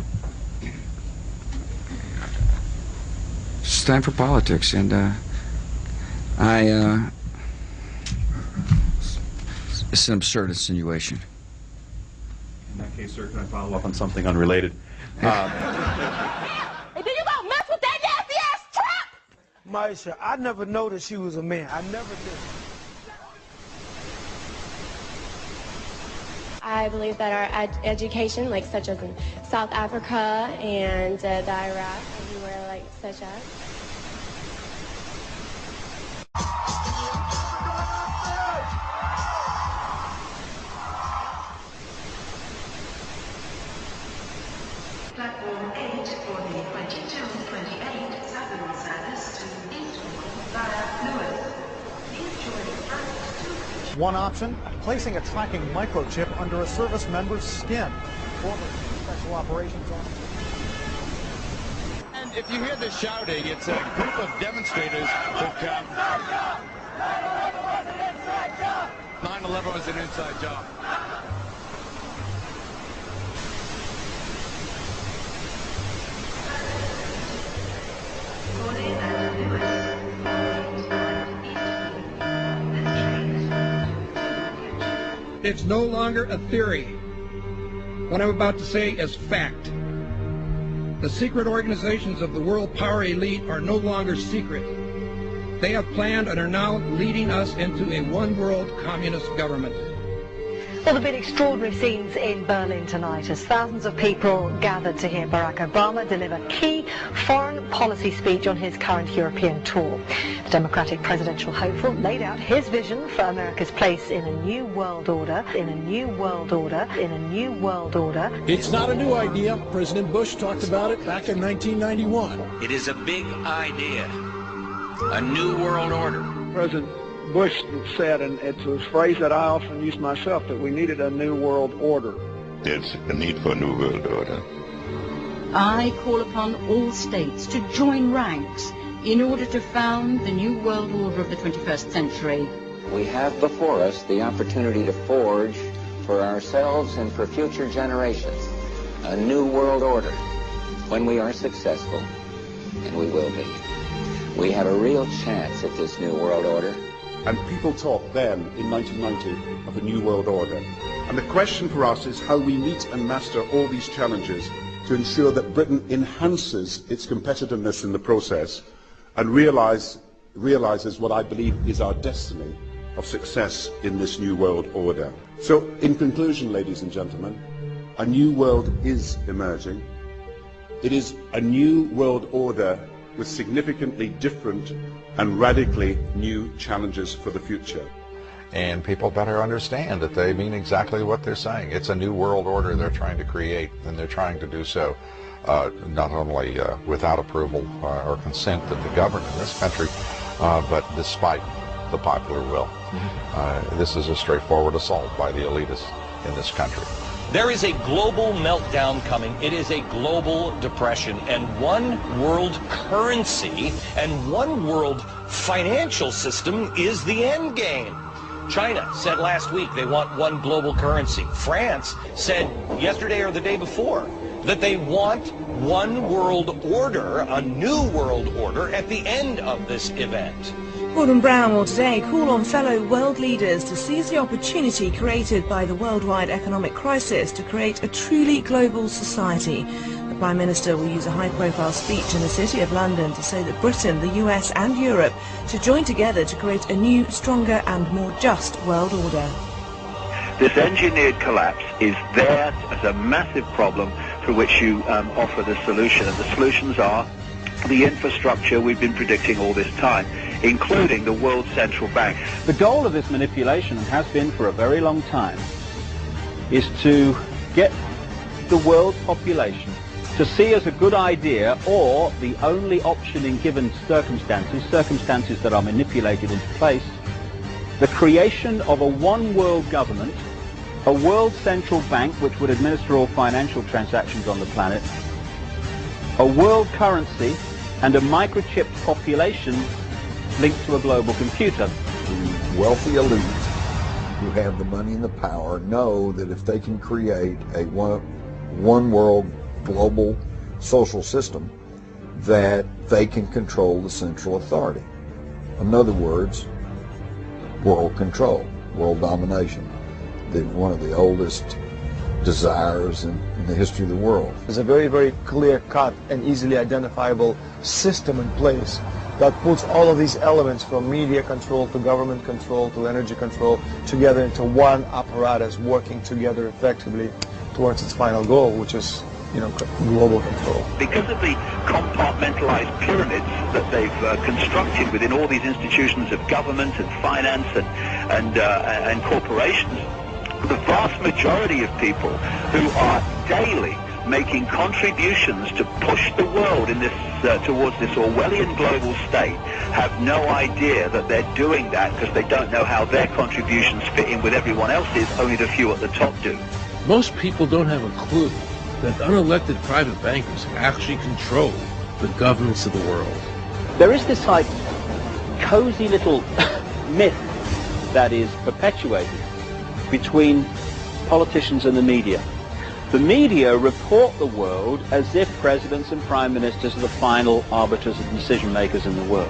it's time for politics. And it's an absurd insinuation. In that case, sir, can I follow up on something unrelated? And then you gonna mess with that nasty ass trap? Maisha, I never noticed she was a man. I never did. I believe that our education, like such as in South Africa and the Iraq, everywhere like such as. Platform 8 for the 2228 Southern service to Eastbourne via Lewis. Please join first. One option, placing a tracking microchip under a service member's skin. Former Special Operations Officer. And if you hear the shouting, it's a group of demonstrators who come. 9/11 was an inside job. It's no longer a theory. What I'm about to say is fact. The secret organizations of the world power elite are no longer secret. They have planned and are now leading us into a one-world communist government. Well, there have been extraordinary scenes in Berlin tonight as thousands of people gathered to hear Barack Obama deliver key foreign policy speech on his current European tour. The Democratic presidential hopeful laid out his vision for America's place in a new world order, in a new world order, in a new world order. It's not a new idea. President Bush talked about it back in 1991. It is a big idea. A new world order. President Bush said, and it's a phrase that I often use myself, that we needed a new world order. There's a need for a new world order. I call upon all states to join ranks in order to found the new world order of the 21st century. We have before us the opportunity to forge for ourselves and for future generations a new world order. When we are successful, and we will be, we have a real chance at this new world order. And people talked then, in 1990, of a new world order. And the question for us is how we meet and master all these challenges to ensure that Britain enhances its competitiveness in the process and realizes what I believe is our destiny of success in this new world order. So, in conclusion, ladies and gentlemen, a new world is emerging. It is a new world order with significantly different and radically new challenges for the future. And people better understand that they mean exactly what they're saying. It's a new world order they're trying to create, and they're trying to do so not only without approval or consent of the governed in this country, but despite the popular will. This is a straightforward assault by the elitists in this country. There is a global meltdown coming. It is a global depression, and one world currency and one world financial system is the end game. China said last week they want one global currency. France said yesterday or the day before that they want one world order, a new world order, at the end of this event. Gordon Brown will today call on fellow world leaders to seize the opportunity created by the worldwide economic crisis to create a truly global society. The Prime Minister will use a high-profile speech in the City of London to say that Britain, the US and Europe should join together to create a new, stronger and more just world order. This engineered collapse is there as a massive problem for which you offer the solution, and the solutions are the infrastructure we've been predicting all this time, including the World Central Bank. The goal of this manipulation, and has been for a very long time, is to get the world population to see as a good idea, or the only option in given circumstances that are manipulated into place, the creation of a one world government, a world central bank which would administer all financial transactions on the planet, a world currency, and a microchipped population linked to a global computer. The wealthy elite who have the money and the power know that if they can create a one world global social system, that they can control the central authority. In other words, world control, world domination, one of the oldest desires in the history of the world. There's a very, very clear-cut and easily identifiable system in place that puts all of these elements, from media control to government control to energy control, together into one apparatus working together effectively towards its final goal, which is, global control. Because of the compartmentalized pyramids that they've constructed within all these institutions of government and finance and corporations, the vast majority of people who are daily making contributions to push the world in this towards this Orwellian global state have no idea that they're doing that, because they don't know how their contributions fit in with everyone else's. Only the few at the top do. Most people don't have a clue that unelected private bankers actually control the governments of the world. There is this cozy little myth that is perpetuated between politicians and the media. The media report the world as if presidents and prime ministers are the final arbiters and decision makers in the world,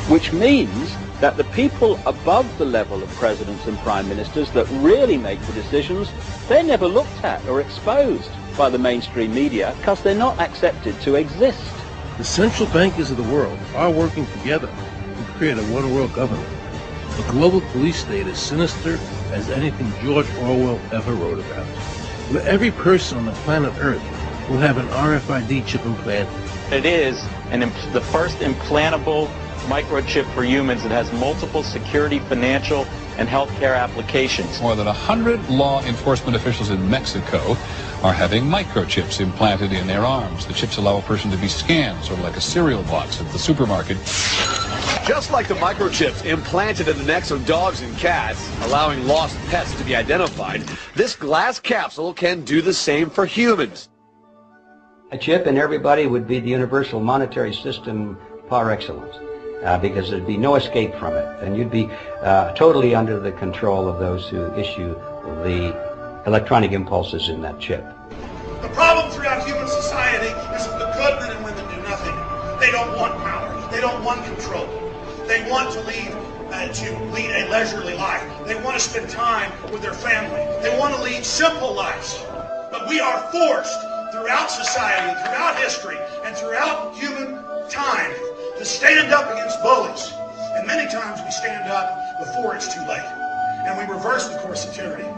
which means that the people above the level of presidents and prime ministers that really make the decisions, they're never looked at or exposed by the mainstream media because they're not accepted to exist. The central bankers of the world are working together to create a one-world government. A global police state as sinister as anything George Orwell ever wrote about, where every person on the planet Earth will have an RFID chip implanted. It is the first implantable microchip for humans that has multiple security, financial, and healthcare applications. More than 100 law enforcement officials in Mexico are having microchips implanted in their arms. The chips allow a person to be scanned, sort of like a cereal box at the supermarket. Just like the microchips implanted in the necks of dogs and cats, allowing lost pets to be identified, this glass capsule can do the same for humans. A chip in everybody would be the universal monetary system par excellence, because there'd be no escape from it, and you'd be totally under the control of those who issue the electronic impulses in that chip. The problem throughout human society is that the good men and women do nothing. They don't want power. They don't want control. They want to lead a leisurely life. They want to spend time with their family. They want to lead simple lives. But we are forced throughout society, throughout history, and throughout human time to stand up against bullies. And many times we stand up before it's too late. And we reverse the course of tyranny.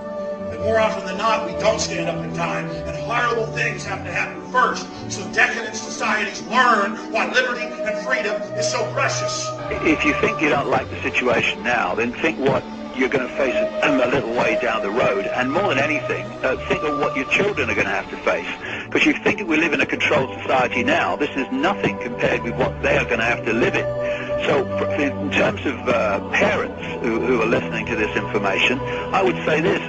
But more often than not, we don't stand up in time, and horrible things have to happen first, so decadent societies learn why liberty and freedom is so precious. If you think you don't like the situation now, then think what you're going to face a little way down the road. And more than anything, think of what your children are going to have to face. Because you think that we live in a controlled society now, this is nothing compared with what they are going to have to live in. So in terms of parents who are listening to this information, I would say this: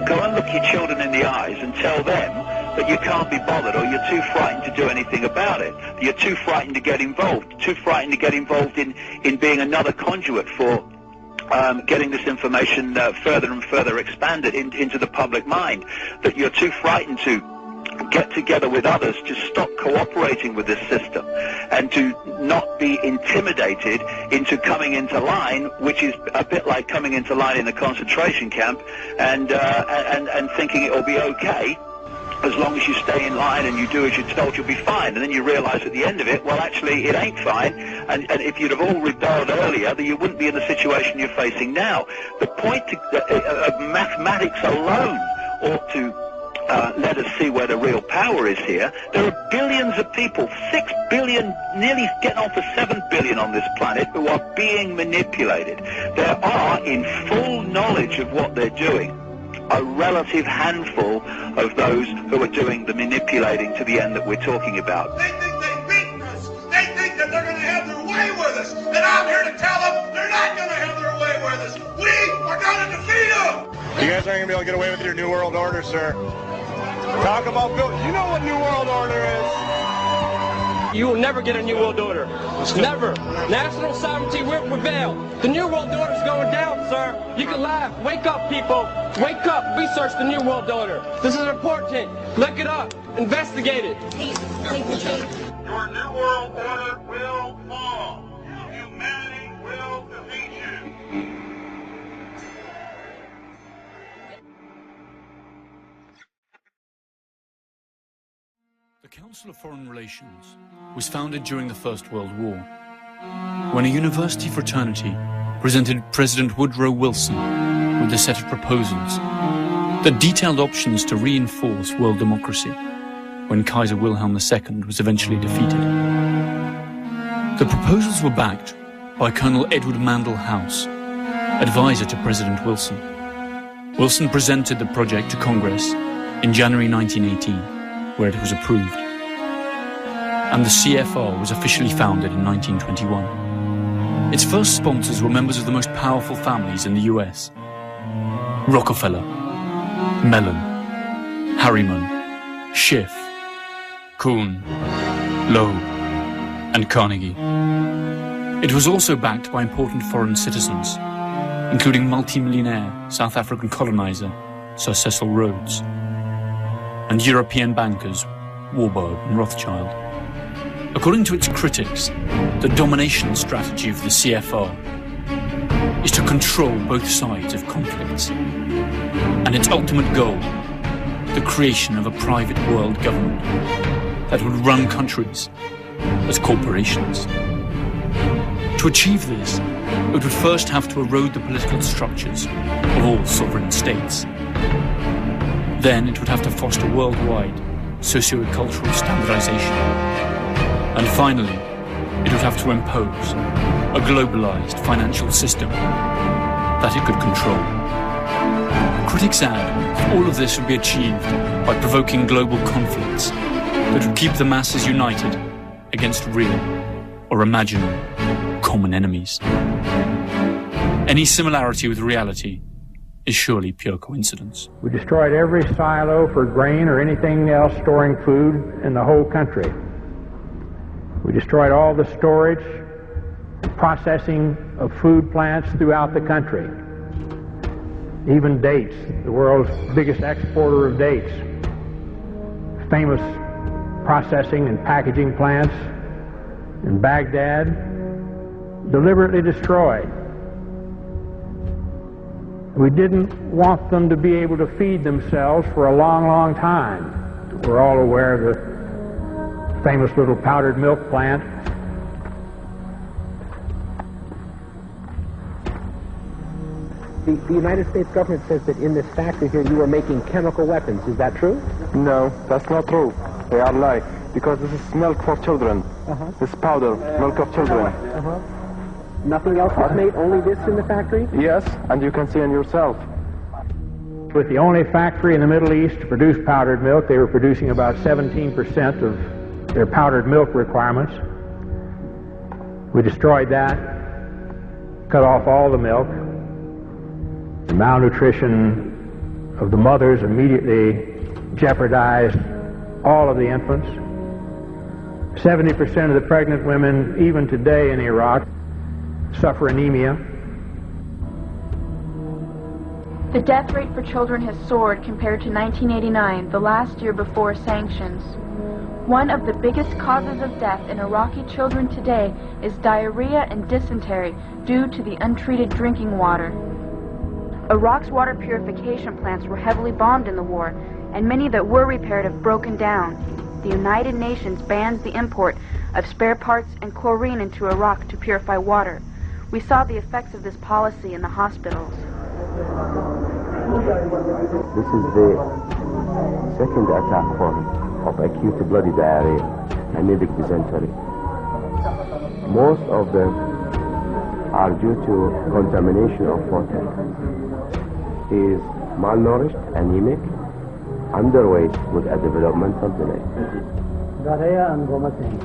go and look your children in the eyes and tell them that you can't be bothered, or you're too frightened to do anything about it. You're too frightened to get involved, too frightened to get involved in being another conduit for getting this information further and further expanded into the public mind, that you're too frightened to get together with others to stop cooperating with this system and to not be intimidated into coming into line, which is a bit like coming into line in a concentration camp and thinking it will be okay. As long as you stay in line and you do as you're told, you'll be fine. And then you realize at the end of it, well, actually, it ain't fine. And if you'd have all rebelled earlier, then you wouldn't be in the situation you're facing now. The point of mathematics alone ought to let us see where the real power is here. There are billions of people, 6 billion, nearly getting on for 7 billion on this planet, who are being manipulated. There are, in full knowledge of what they're doing, a relative handful of those who are doing the manipulating to the end that we're talking about. They think they've beaten us. They think that they're going to have their way with us. And I'm here to tell them they're not going to have their way with us. We are going to defeat them. You guys aren't going to be able to get away with your New World Order, sir. Talk about Bill. You know what New World Order is. You will never get a New World Order. Never. National sovereignty will prevail. The New World Order is going down, sir. You can laugh. Wake up, people. Wake up. Research the New World Order. This is important. Look it up. Investigate it. Your New World Order will fall. Humanity will defeat you. The Council of Foreign Relations was founded during the First World War, when a university fraternity presented President Woodrow Wilson with a set of proposals that detailed options to reinforce world democracy when Kaiser Wilhelm II was eventually defeated. The proposals were backed by Colonel Edward Mandell House, advisor to President Wilson. Wilson presented the project to Congress in January 1918, where it was approved, and the CFR was officially founded in 1921. Its first sponsors were members of the most powerful families in the US: Rockefeller, Mellon, Harriman, Schiff, Kuhn, Loeb, and Carnegie. It was also backed by important foreign citizens, including multimillionaire South African colonizer Sir Cecil Rhodes, and European bankers Warburg and Rothschild. According to its critics, the domination strategy of the CFR is to control both sides of conflicts, and its ultimate goal, the creation of a private world government that would run countries as corporations. To achieve this, it would first have to erode the political structures of all sovereign states. Then it would have to foster worldwide socio-cultural standardization. And finally, it would have to impose a globalized financial system that it could control. Critics add that all of this would be achieved by provoking global conflicts that would keep the masses united against real or imaginary common enemies. Any similarity with reality is surely pure coincidence. We destroyed every silo for grain or anything else storing food in the whole country. We destroyed all the storage and processing of food plants throughout the country. Even dates, the world's biggest exporter of dates. Famous processing and packaging plants in Baghdad, deliberately destroyed. We didn't want them to be able to feed themselves for a long, long time. We're all aware of the famous little powdered milk plant. The United States government says that in this factory here you are making chemical weapons. Is that true? No, that's not true. They are lying. Because this is milk for children. This powder, milk of children. Nothing else was made, only this in the factory? Yes, and you can see it yourself. With the only factory in the Middle East to produce powdered milk, they were producing about 17% of their powdered milk requirements. We destroyed that, cut off all the milk. The malnutrition of the mothers immediately jeopardized all of the infants. 70% of the pregnant women, even today in Iraq, suffer anemia. The death rate for children has soared compared to 1989, the last year before sanctions. One of the biggest causes of death in Iraqi children today is diarrhea and dysentery due to the untreated drinking water. Iraq's water purification plants were heavily bombed in the war, and many that were repaired have broken down. The United Nations bans the import of spare parts and chlorine into Iraq to purify water. We saw the effects of this policy in the hospitals. This is the second attack form of acute bloody diarrhea, amoebic dysentery. Most of them are due to contamination of water. He is malnourished, anemic, underweight with a developmental delay. Diarrhea and vomiting.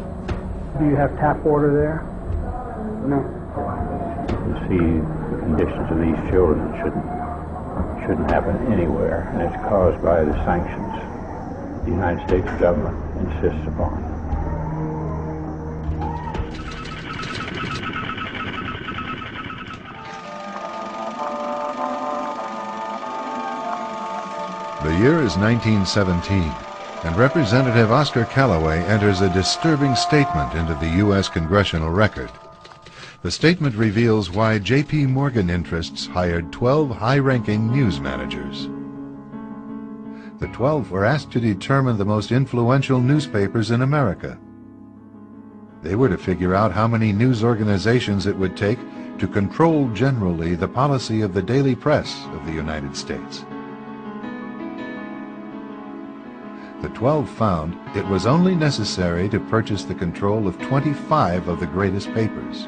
Do you have tap water there? No. You see the conditions of these children shouldn't happen anywhere, and it's caused by the sanctions the United States government insists upon. The year is 1917, and Representative Oscar Callaway enters a disturbing statement into the U.S. Congressional Record. The statement reveals why J.P. Morgan interests hired 12 high-ranking news managers. The 12 were asked to determine the most influential newspapers in America. They were to figure out how many news organizations it would take to control generally the policy of the daily press of the United States. The 12 found it was only necessary to purchase the control of 25 of the greatest papers.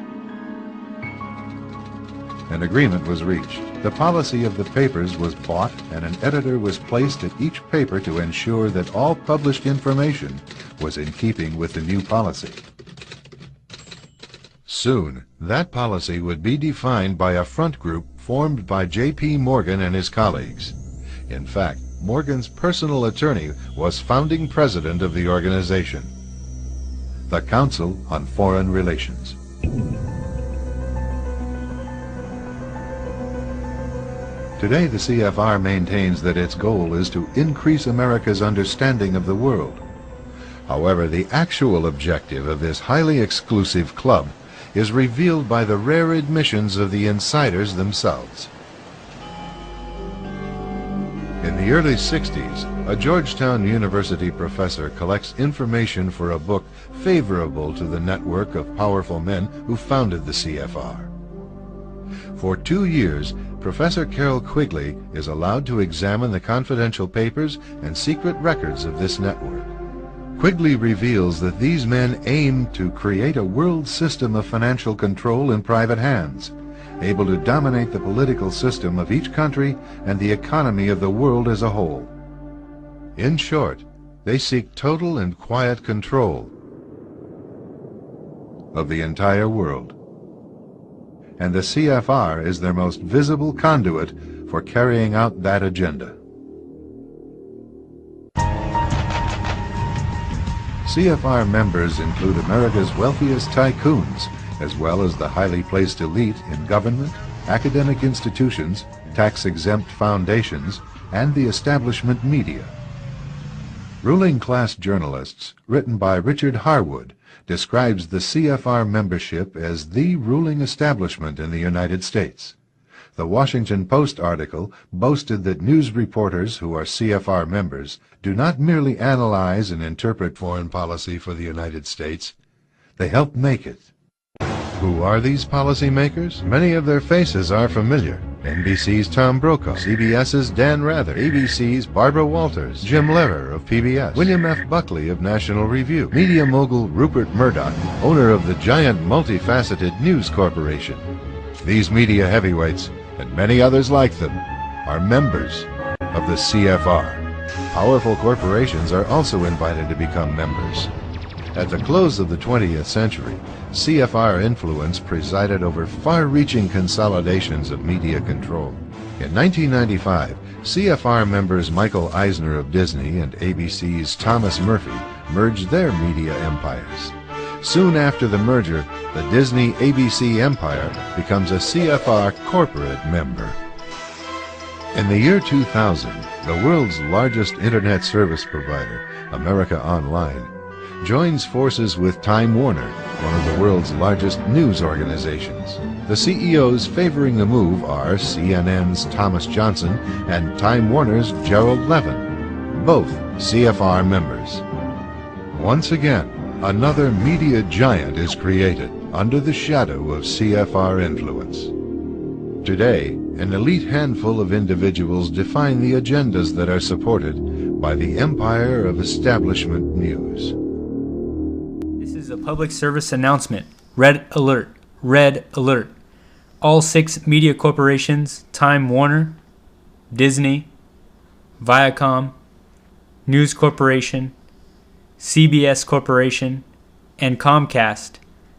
An agreement was reached. The policy of the papers was bought, and an editor was placed at each paper to ensure that all published information was in keeping with the new policy. Soon, that policy would be defined by a front group formed by J.P. Morgan and his colleagues. In fact, Morgan's personal attorney was founding president of the organization, the Council on Foreign Relations. Today, the CFR maintains that its goal is to increase America's understanding of the world. However, the actual objective of this highly exclusive club is revealed by the rare admissions of the insiders themselves. In the early 60s, a Georgetown University professor collects information for a book favorable to the network of powerful men who founded the CFR. For 2 years, Professor Carroll Quigley is allowed to examine the confidential papers and secret records of this network. Quigley reveals that these men aim to create a world system of financial control in private hands, able to dominate the political system of each country and the economy of the world as a whole. In short, they seek total and quiet control of the entire world. And the CFR is their most visible conduit for carrying out that agenda. CFR members include America's wealthiest tycoons, as well as the highly placed elite in government, academic institutions, tax-exempt foundations, and the establishment media. Ruling Class Journalists, written by Richard Harwood, describes the CFR membership as the ruling establishment in the United States. The Washington Post article boasted that news reporters who are CFR members do not merely analyze and interpret foreign policy for the United States, they help make it. Who are these policymakers? Many of their faces are familiar. NBC's Tom Brokaw, CBS's Dan Rather, ABC's Barbara Walters, Jim Lehrer of PBS, William F. Buckley of National Review, media mogul Rupert Murdoch, owner of the giant multifaceted News Corporation. These media heavyweights, and many others like them, are members of the CFR. Powerful corporations are also invited to become members. At the close of the 20th century, CFR influence presided over far-reaching consolidations of media control. In 1995, CFR members Michael Eisner of Disney and ABC's Thomas Murphy merged their media empires. Soon after the merger, the Disney-ABC empire becomes a CFR corporate member. In the year 2000, the world's largest internet service provider, America Online, joins forces with Time Warner, one of the world's largest news organizations. The CEOs favoring the move are CNN's Thomas Johnson and Time Warner's Gerald Levin, both CFR members. Once again, another media giant is created under the shadow of CFR influence. Today, an elite handful of individuals define the agendas that are supported by the empire of establishment news. This is a public service announcement. Red alert. Red alert. All 6 media corporations, Time Warner, Disney, Viacom, News Corporation, CBS Corporation, and Comcast,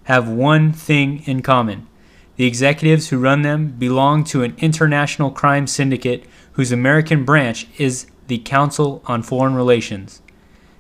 have one thing in common. The executives who run them belong to an international crime syndicate whose American branch is the Council on Foreign Relations.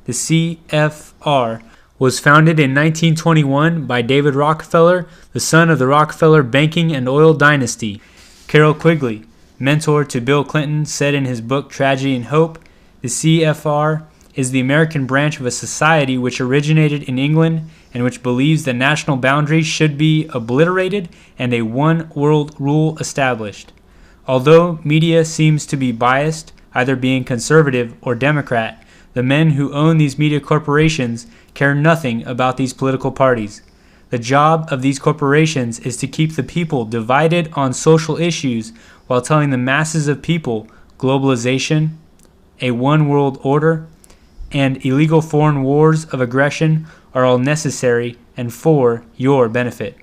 The CFR was founded in 1921 by David Rockefeller, the son of the Rockefeller banking and oil dynasty. Carroll Quigley, mentor to Bill Clinton, said in his book Tragedy and Hope, the CFR is the American branch of a society which originated in England and which believes that national boundaries should be obliterated and a one-world rule established. Although media seems to be biased, either being conservative or Democrat, the men who own these media corporations care nothing about these political parties. The job of these corporations is to keep the people divided on social issues while telling the masses of people globalization, a one-world order, and illegal foreign wars of aggression are all necessary and for your benefit.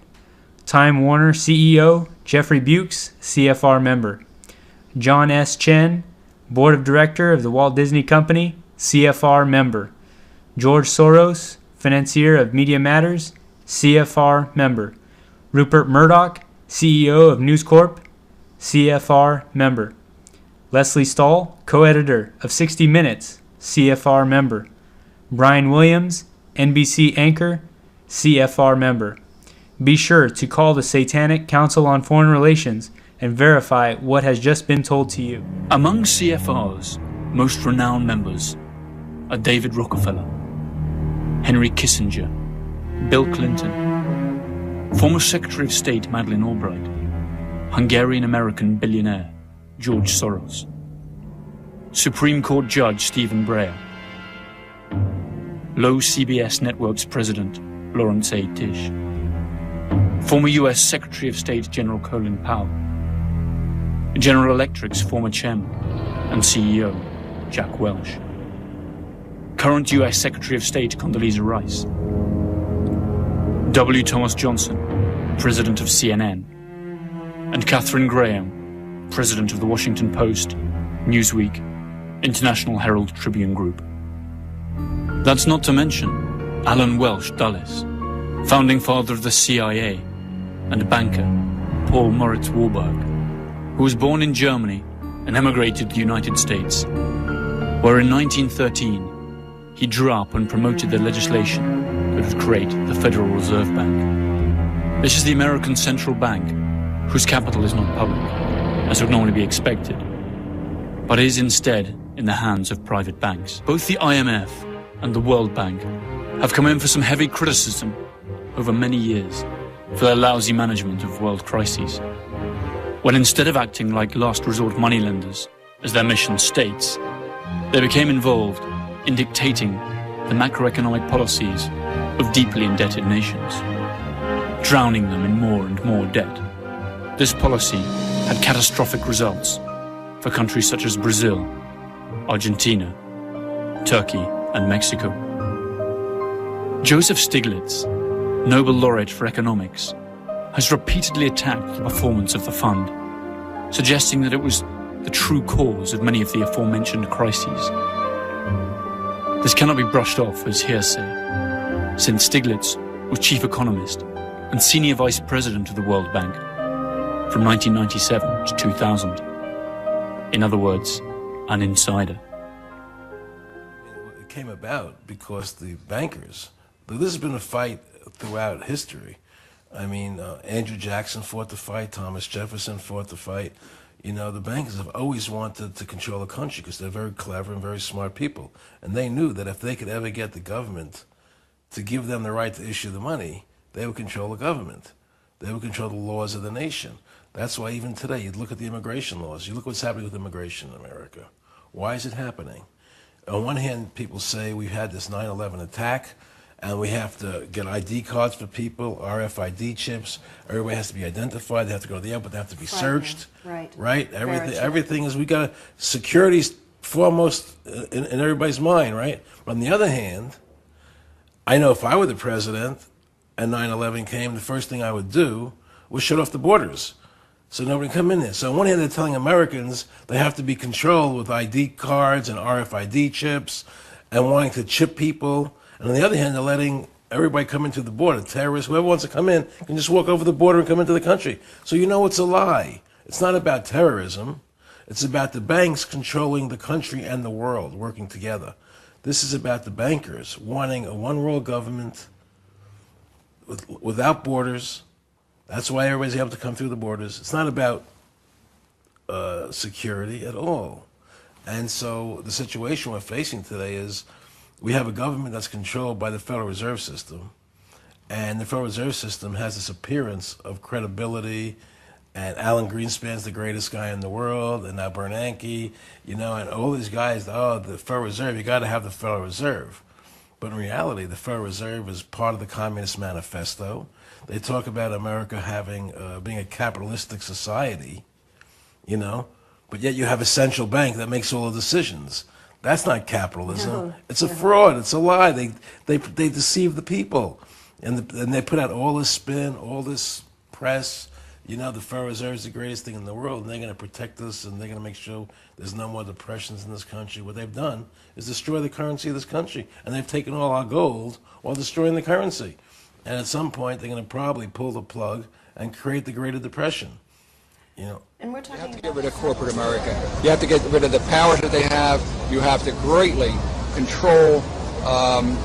Time Warner CEO Jeffrey Bukes, CFR member. John S. Chen, Board of Director of the Walt Disney Company, CFR member. George Soros, financier of Media Matters, CFR member. Rupert Murdoch, CEO of News Corp, CFR member. Leslie Stahl, co-editor of 60 Minutes, CFR member. Brian Williams, NBC anchor, CFR member. Be sure to call the Satanic Council on Foreign Relations and verify what has just been told to you. Among CFR's most renowned members are David Rockefeller, Henry Kissinger, Bill Clinton, former Secretary of State Madeleine Albright, Hungarian-American billionaire George Soros, Supreme Court Judge Stephen Breyer, Low CBS Network's President Lawrence A. Tisch, former U.S. Secretary of State General Colin Powell, General Electric's former chairman and CEO Jack Welch, current U.S. Secretary of State Condoleezza Rice, W. Thomas Johnson, President of CNN, and Katharine Graham, President of the Washington Post, Newsweek, International Herald Tribune Group. That's not to mention Alan Welsh Dulles, founding father of the CIA, and banker Paul Moritz Warburg, who was born in Germany and emigrated to the United States, where in 1913 he drew up and promoted the legislation that would create the Federal Reserve Bank. This is the American Central Bank, whose capital is not public, as would normally be expected, but is instead in the hands of private banks. Both the IMF and the World Bank have come in for some heavy criticism over many years for their lousy management of world crises, when instead of acting like last resort moneylenders, as their mission states, they became involved in dictating the macroeconomic policies of deeply indebted nations, drowning them in more and more debt. This policy had catastrophic results for countries such as Brazil, Argentina, Turkey, and Mexico. Joseph Stiglitz, Nobel laureate for economics, has repeatedly attacked the performance of the fund, suggesting that it was the true cause of many of the aforementioned crises. This cannot be brushed off as hearsay, since Stiglitz was chief economist and senior vice president of the World Bank from 1997 to 2000. In other words, an insider. It came about because the bankers, this has been a fight throughout history. I mean, Andrew Jackson fought the fight, Thomas Jefferson fought the fight. You know, the bankers have always wanted to control the country because they're very clever and very smart people. And they knew that if they could ever get the government to give them the right to issue the money, they would control the government. They would control the laws of the nation. That's why even today, you look at the immigration laws. You look what's happening with immigration in America. Why is it happening? On one hand, people say we've had this 9/11 attack, and we have to get ID cards for people, RFID chips. Everybody has to be identified. They have to go to the airport. They have to be searched. Right. Everything is, we got security's foremost in everybody's mind, right? But on the other hand, I know if I were the president and 9/11 came, the first thing I would do was shut off the borders so nobody can come in there. So on one hand, they're telling Americans they have to be controlled with ID cards and RFID chips and wanting to chip people. And on the other hand, they're letting everybody come into the border. Terrorists, whoever wants to come in, can just walk over the border and come into the country. So you know it's a lie. It's not about terrorism. It's about the banks controlling the country and the world, working together. This is about the bankers wanting a one-world government without borders. That's why everybody's able to come through the borders. It's not about security at all. And so the situation we're facing today is we have a government that's controlled by the Federal Reserve System, and the Federal Reserve System has this appearance of credibility, and Alan Greenspan's the greatest guy in the world, and now Bernanke, you know, and all these guys, oh, the Federal Reserve, you got to have the Federal Reserve. But in reality, the Federal Reserve is part of the Communist Manifesto. They talk about America having, being a capitalistic society, you know, but yet you have a central bank that makes all the decisions. That's not capitalism. No, it's a fraud. It's a lie. They deceive the people, and they put out all this spin, all this press. You know, the Federal Reserve is the greatest thing in the world, and they're going to protect us, and they're going to make sure there's no more depressions in this country. What they've done is destroy the currency of this country, and they've taken all our gold while destroying the currency. And at some point, they're going to probably pull the plug and create the Great Depression. You know. And we're talking. You have to get rid of corporate America. You have to get rid of the powers that they have. You have to greatly control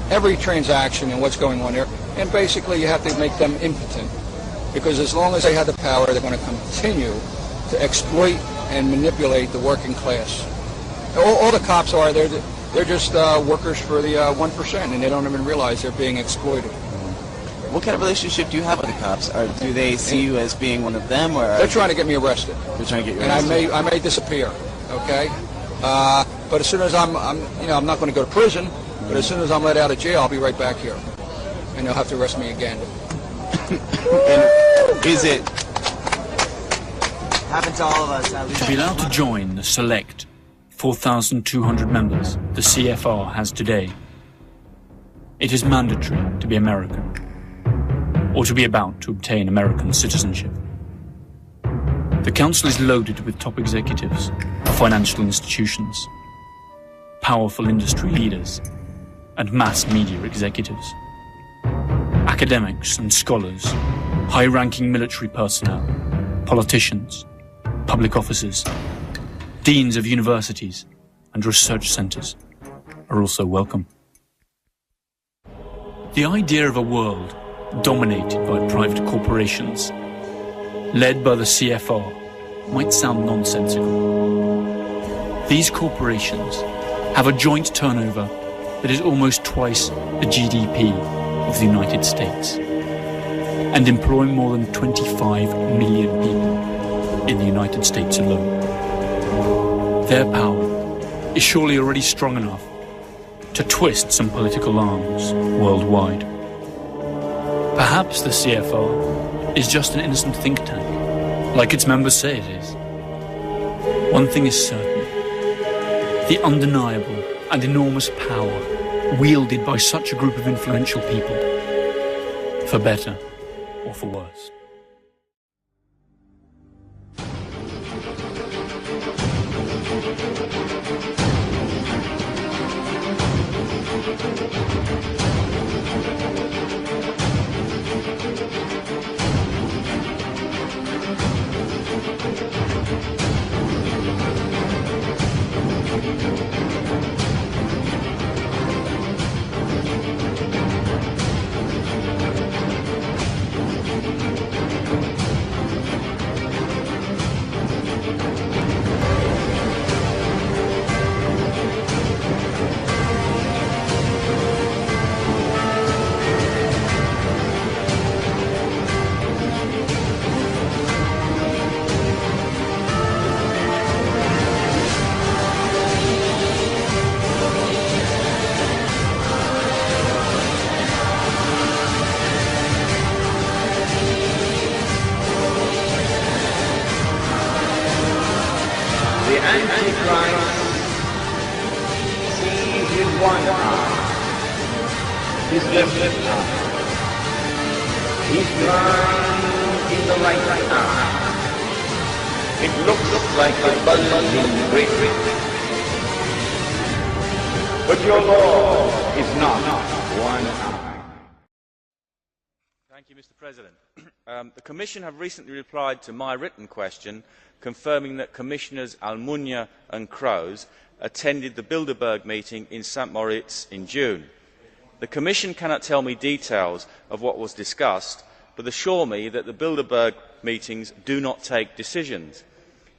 every transaction and what's going on there. And basically, you have to make them impotent. Because as long as they have the power, they're going to continue to exploit and manipulate the working class. All the cops are, they're just workers for the 1%, and they don't even realize they're being exploited. What kind of relationship do you have with the cops? Or do they see you as being one of them? Or they're trying to get me arrested. They're trying to get you arrested. And I may disappear, okay? But as soon as I'm not going to go to prison, but as soon as I'm let out of jail, I'll be right back here. And they'll have to arrest me again. And is it happened to all of us? To be allowed to join the select 4,200 members the CFR has today, it is mandatory to be American, or to be about to obtain American citizenship. The council is loaded with top executives of financial institutions, powerful industry leaders, and mass media executives. Academics and scholars, high-ranking military personnel, politicians, public officers, deans of universities, and research centers are also welcome. The idea of a world dominated by private corporations, led by the CFR, might sound nonsensical. These corporations have a joint turnover that is almost twice the GDP of the United States, and employ more than 25 million people in the United States alone. Their power is surely already strong enough to twist some political arms worldwide. Perhaps the CFR is just an innocent think tank, like its members say it is. One thing is certain: the undeniable and enormous power wielded by such a group of influential people, for better or for worse. The Commission have recently replied to my written question confirming that Commissioners Almunia and Kroes attended the Bilderberg meeting in St Moritz in June. The Commission cannot tell me details of what was discussed, but assure me that the Bilderberg meetings do not take decisions.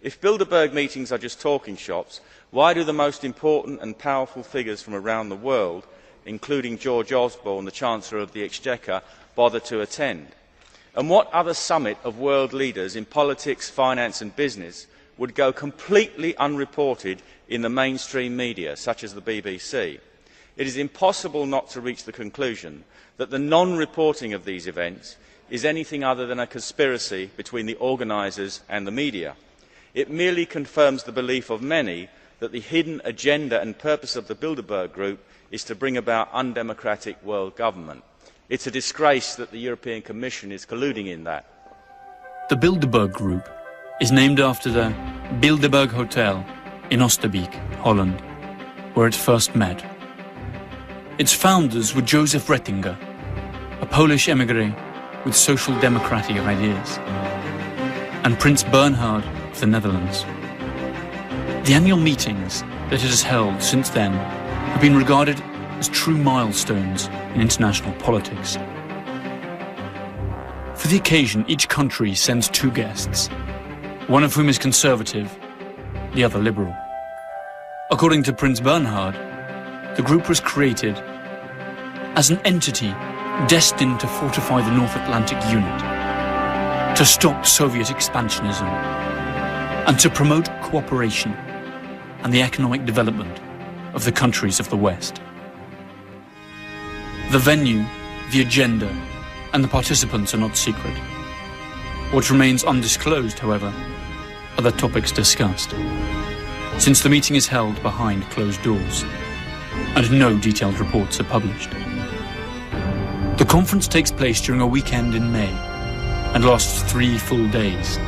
If Bilderberg meetings are just talking shops, why do the most important and powerful figures from around the world, including George Osborne, the Chancellor of the Exchequer, bother to attend? And what other summit of world leaders in politics, finance and business would go completely unreported in the mainstream media, such as the BBC? It is impossible not to reach the conclusion that the non-reporting of these events is anything other than a conspiracy between the organisers and the media. It merely confirms the belief of many that the hidden agenda and purpose of the Bilderberg Group is to bring about undemocratic world government. It's a disgrace that the European Commission is colluding in that. The Bilderberg Group is named after the Bilderberg Hotel in Oosterbeek, Holland, where it first met. Its founders were Joseph Rettinger, a Polish emigre with social democratic ideas, and Prince Bernhard of the Netherlands. The annual meetings that it has held since then have been regarded as true milestones in international politics. For the occasion, each country sends 2 guests, one of whom is conservative, the other liberal. According to Prince Bernhard, the group was created as an entity destined to fortify the North Atlantic Unit, to stop Soviet expansionism, and to promote cooperation and the economic development of the countries of the West. The venue, the agenda, and the participants are not secret. What remains undisclosed, however, are the topics discussed, since the meeting is held behind closed doors, and no detailed reports are published. The conference takes place during a weekend in May, and lasts 3 full days,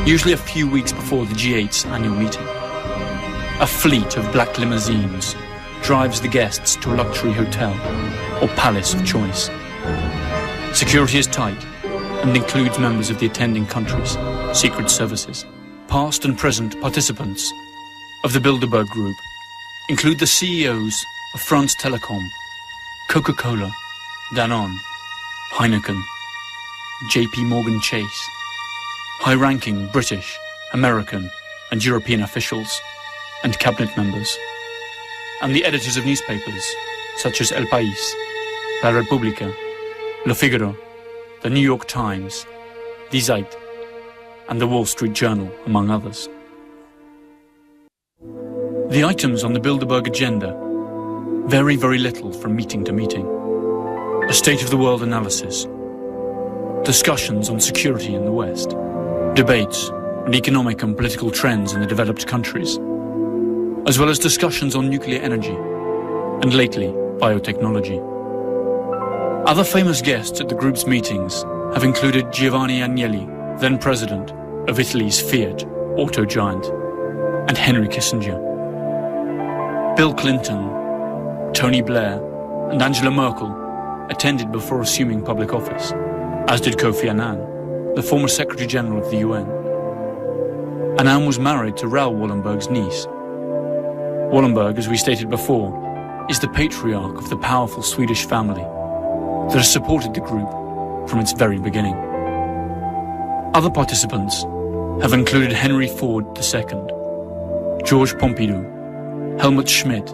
usually a few weeks before the G8's annual meeting. A fleet of black limousines drives the guests to a luxury hotel or palace of choice. Security is tight and includes members of the attending countries' secret services. Past and present participants of the Bilderberg Group include the CEOs of France Telecom, Coca-Cola, Danone, Heineken, JP Morgan Chase, high-ranking British, American and European officials and cabinet members, and the editors of newspapers such as El País, La Repubblica, Le Figaro, the New York Times, Die Zeit, and the Wall Street Journal, among others. The items on the Bilderberg agenda vary very little from meeting to meeting. A state-of-the-world analysis, discussions on security in the West, debates and economic and political trends in the developed countries, as well as discussions on nuclear energy, and lately, biotechnology. Other famous guests at the group's meetings have included Giovanni Agnelli, then president of Italy's Fiat auto giant, and Henry Kissinger. Bill Clinton, Tony Blair, and Angela Merkel attended before assuming public office, as did Kofi Annan, the former Secretary General of the UN. Annan was married to Raoul Wallenberg's niece. Wallenberg, as we stated before, is the patriarch of the powerful Swedish family that has supported the group from its very beginning. Other participants have included Henry Ford II, Georges Pompidou, Helmut Schmidt,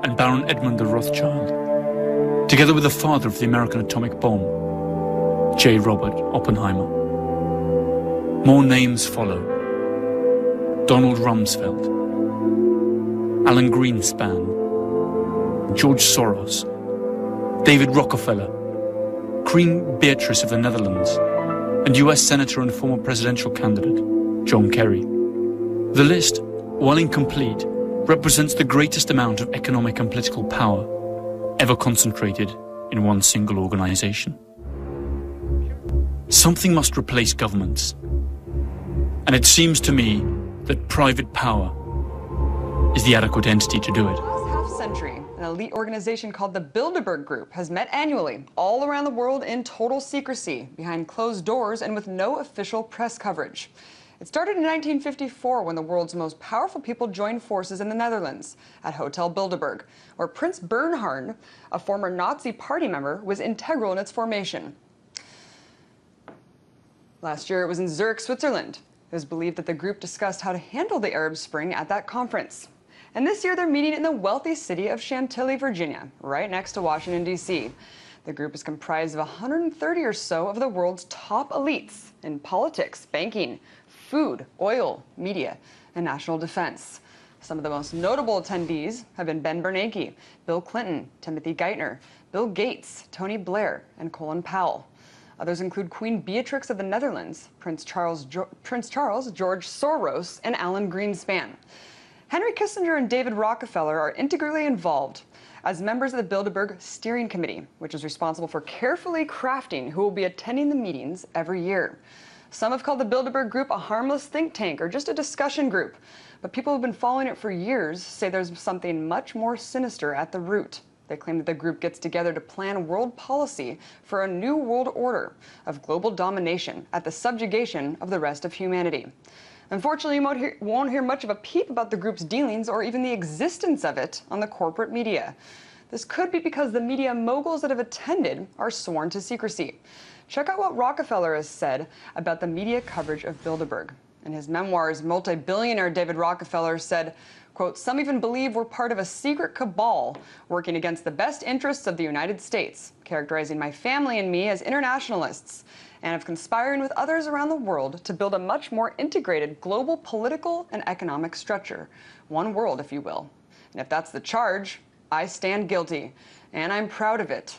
and Baron Edmund de Rothschild, together with the father of the American atomic bomb, J. Robert Oppenheimer. More names follow: Donald Rumsfeld, Alan Greenspan, George Soros, David Rockefeller, Queen Beatrice of the Netherlands, and US Senator and former presidential candidate, John Kerry. The list, while incomplete, represents the greatest amount of economic and political power ever concentrated in one single organization. Something must replace governments, and it seems to me that private power is the adequate entity to do it. Half-century, an elite organization called the Bilderberg Group has met annually all around the world in total secrecy, behind closed doors and with no official press coverage. It started in 1954 when the world's most powerful people joined forces in the Netherlands at Hotel Bilderberg, where Prince Bernhard, a former Nazi party member, was integral in its formation. Last year it was in Zurich, Switzerland. It was believed that the group discussed how to handle the Arab Spring at that conference. And this year they're meeting in the wealthy city of Chantilly, Virginia, right next to Washington, D.C. The group is comprised of 130 or so of the world's top elites in politics, banking, food, oil, media, and national defense. Some of the most notable attendees have been Ben Bernanke, Bill Clinton, Timothy Geithner, Bill Gates, Tony Blair, and Colin Powell. Others include Queen Beatrix of the Netherlands, Prince Charles, George Soros, and Alan Greenspan. Henry Kissinger and David Rockefeller are integrally involved as members of the Bilderberg Steering Committee, which is responsible for carefully crafting who will be attending the meetings every year. Some have called the Bilderberg Group a harmless think tank or just a discussion group, but people who've been following it for years say there's something much more sinister at the root. They claim that the group gets together to plan world policy for a new world order of global domination at the subjugation of the rest of humanity. Unfortunately, you won't hear much of a peep about the group's dealings or even the existence of it on the corporate media. This could be because the media moguls that have attended are sworn to secrecy. Check out what Rockefeller has said about the media coverage of Bilderberg. In his memoirs, multi-billionaire David Rockefeller said, quote, "Some even believe we're part of a secret cabal working against the best interests of the United States, characterizing my family and me as internationalists, and of conspiring with others around the world to build a much more integrated global political and economic structure. One world, if you will. And if that's the charge, I stand guilty, and I'm proud of it."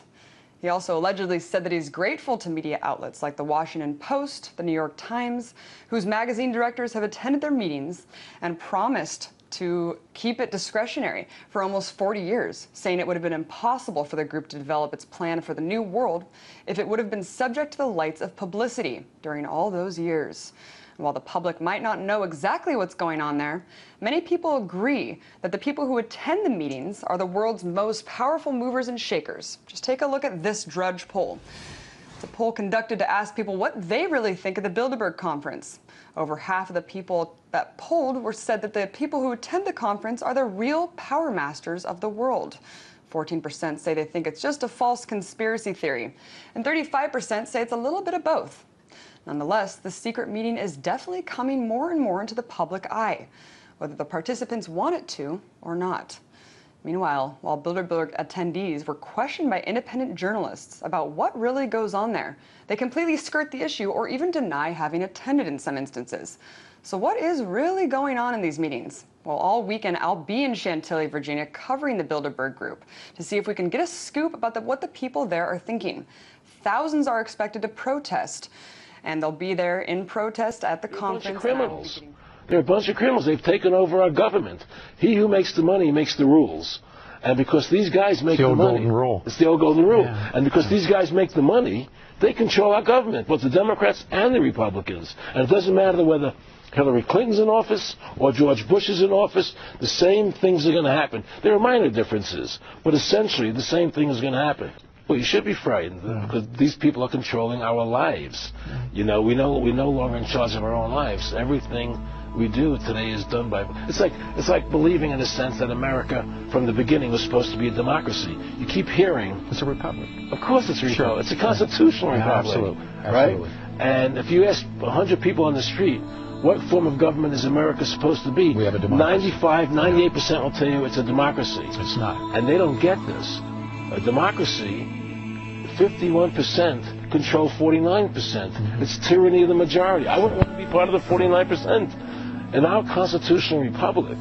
He also allegedly said that he's grateful to media outlets like the Washington Post, the New York Times, whose magazine directors have attended their meetings and promised to keep it discretionary for almost 40 years, saying it would have been impossible for the group to develop its plan for the new world if it would have been subject to the lights of publicity during all those years. And while the public might not know exactly what's going on there, many people agree that the people who attend the meetings are the world's most powerful movers and shakers. Just take a look at this Drudge poll. It's a poll conducted to ask people what they really think of the Bilderberg Conference. Over half of the people that polled said that the people who attend the conference are the real power masters of the world. 14% say they think it's just a false conspiracy theory, and 35% say it's a little bit of both. Nonetheless, the secret meeting is definitely coming more and more into the public eye, whether the participants want it to or not. Meanwhile, while Bilderberg attendees were questioned by independent journalists about what really goes on there, they completely skirt the issue or even deny having attended in some instances. So what is really going on in these meetings? Well, all weekend I'll be in Chantilly, Virginia, covering the Bilderberg Group to see if we can get a scoop about what the people there are thinking. Thousands are expected to protest And they'll be there in protest at the conference. They're a bunch of criminals. They're a bunch of criminals. They've taken over our government. He who makes the money makes the rules. And because these guys make the money, golden rule. It's the old golden rule. Yeah. And because these guys make the money, they control our government, both the Democrats and the Republicans. And it doesn't matter whether Hillary Clinton's in office or George Bush is in office, the same things are going to happen. There are minor differences, but essentially the same thing is going to happen. Well, you should be frightened because these people are controlling our lives. You know, we're no longer in charge of our own lives. Everything we do today is done by. It's like believing in a sense that America from the beginning was supposed to be a democracy. You keep hearing it's a republic. Of course, it's a republic. Sure. It's a constitutional republic. Absolutely. Right? And if you ask 100 people on the street, what form of government is America supposed to be? We have a democracy. 98% will tell you it's a democracy. It's not. And they don't get this. A democracy, 51% control 49%. It's tyranny of the majority. I wouldn't want to be part of the 49%. In our constitutional republic,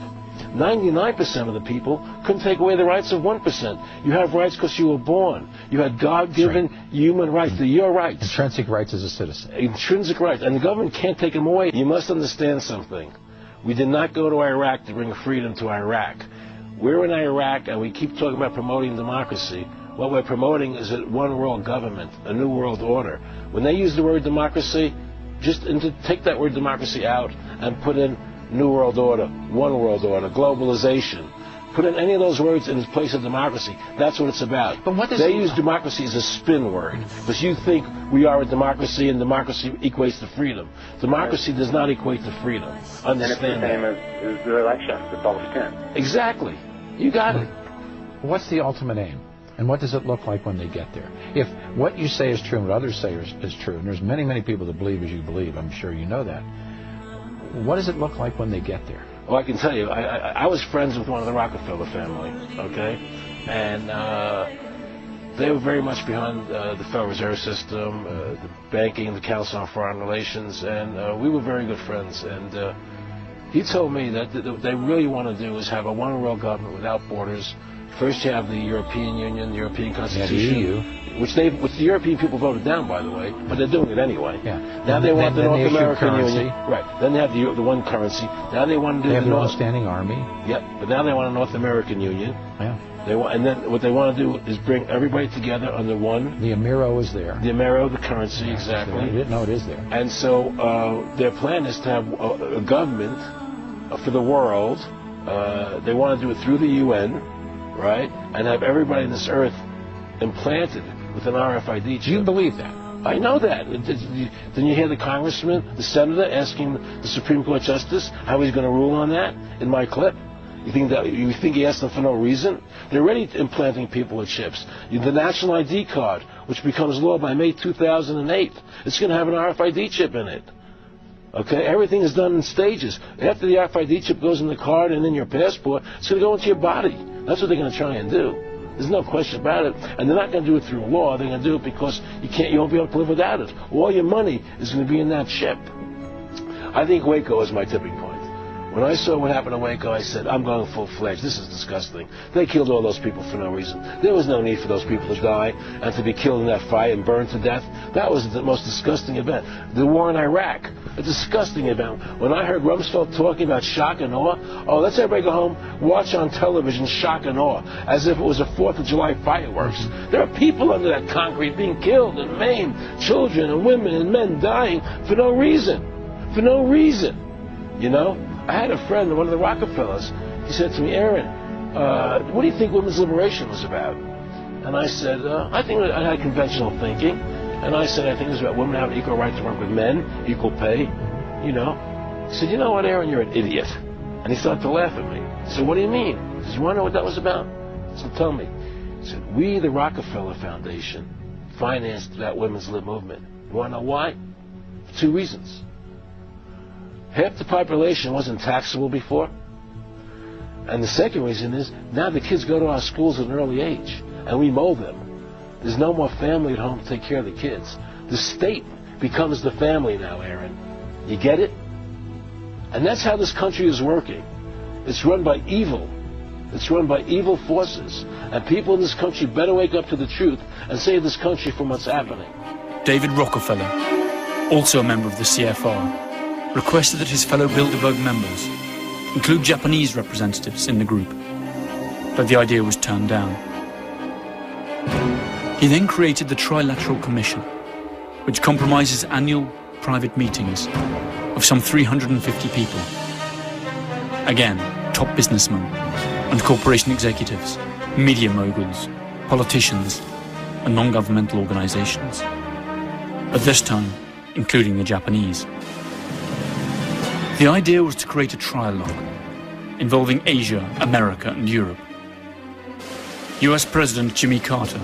99% of the people couldn't take away the rights of 1%. You have rights because you were born. You had God-given human rights. They're your rights. Intrinsic rights as a citizen. Intrinsic rights. And the government can't take them away. You must understand something. We did not go to Iraq to bring freedom to Iraq. We're in Iraq, and we keep talking about promoting democracy. What we're promoting is a one-world government, a new world order. When they use the word democracy, just take that word democracy out and put in New World Order, One World Order, globalization. Put in any of those words in place of democracy. That's what it's about. But what does they use democracy as a spin word because you think we are a democracy and democracy equates to freedom. Democracy does not equate to freedom. Understand that. And it's the same as the elections, the Palestinians. Exactly. You got it. What's the ultimate aim? And what does it look like when they get there? If what you say is true and what others say is true, and there's many, many people that believe as you believe, I'm sure you know that, what does it look like when they get there? Well, I can tell you, I was friends with one of the Rockefeller family, okay? And they were very much behind the Federal Reserve System, the banking, the Council on Foreign Relations, and we were very good friends. And he told me that what they really want to do is have a one-world government without borders. First you have the European Union, the European Constitution, the EU. which the European people voted down, by the way, but they're doing it anyway. Yeah. Now they want the North American Union. Currency. Right. Then they have the one currency. Now they want to do they have the their North own standing army. Yep. But now they want a North American Union. Yeah. They want, and then what they want to do is bring everybody together under one. The Amero is there. The Amero, the currency, exactly. I didn't know it is there. And so their plan is to have a government for the world. They want to do it through the UN. Right? And have everybody on this earth implanted with an RFID chip. You believe that? I know that. Then you hear the congressman, the senator, asking the Supreme Court justice how he's going to rule on that in my clip. You think he asked them for no reason? They're already implanting people with chips. The national ID card, which becomes law by May 2008, it's going to have an RFID chip in it. Okay, everything is done in stages. After the RFID chip goes in the card and in your passport, it's going to go into your body. That's what they're going to try and do. There's no question about it. And they're not going to do it through law. They're going to do it because you won't be able to live without it. All your money is going to be in that chip. I think Waco is my tipping point. When I saw what happened to Waco, I said, I'm going full-fledged. This is disgusting. They killed all those people for no reason. There was no need for those people to die and to be killed in that fight and burned to death. That was the most disgusting event. The war in Iraq, a disgusting event. When I heard Rumsfeld talking about shock and awe, let's everybody go home, watch on television shock and awe, as if it was a 4th of July fireworks. There are people under that concrete being killed and maimed, children and women and men dying for no reason. For no reason. You know? I had a friend, one of the Rockefellers. He said to me, Aaron, what do you think women's liberation was about? And I said, I think I had conventional thinking. And I said, I think it was about women having equal right to work with men, equal pay, you know. He said, you know what, Aaron, you're an idiot. And he started to laugh at me. I said, what do you mean? He said, you want to know what that was about? I said, tell me. He said, we, the Rockefeller Foundation, financed that women's lib movement. You want to know why? For 2 reasons. Half the population wasn't taxable before. And the second reason is, now the kids go to our schools at an early age, and we mold them. There's no more family at home to take care of the kids. The state becomes the family now, Aaron. You get it? And that's how this country is working. It's run by evil. It's run by evil forces. And people in this country better wake up to the truth and save this country from what's happening. David Rockefeller, also a member of the CFR, requested that his fellow Bilderberg members include Japanese representatives in the group, but the idea was turned down. He then created the Trilateral Commission, which compromises annual private meetings of some 350 people. Again, top businessmen and corporation executives, media moguls, politicians, and non-governmental organizations. At this time, including the Japanese. The idea was to create a trialogue involving Asia, America, and Europe. US President Jimmy Carter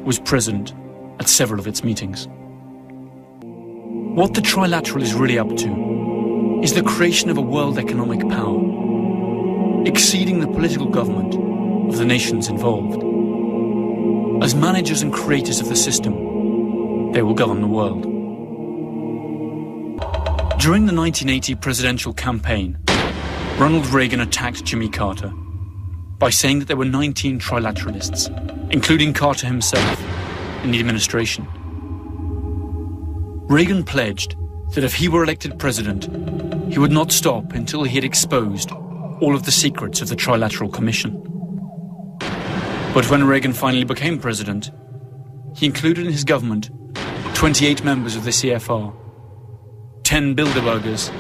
was present at several of its meetings. What the Trilateral is really up to is the creation of a world economic power, exceeding the political government of the nations involved. As managers and creators of the system, they will govern the world. During the 1980 presidential campaign, Ronald Reagan attacked Jimmy Carter by saying that there were 19 trilateralists, including Carter himself, in the administration. Reagan pledged that if he were elected president, he would not stop until he had exposed all of the secrets of the Trilateral Commission. But when Reagan finally became president, he included in his government 28 members of the CFR, 10 Bilderbergers,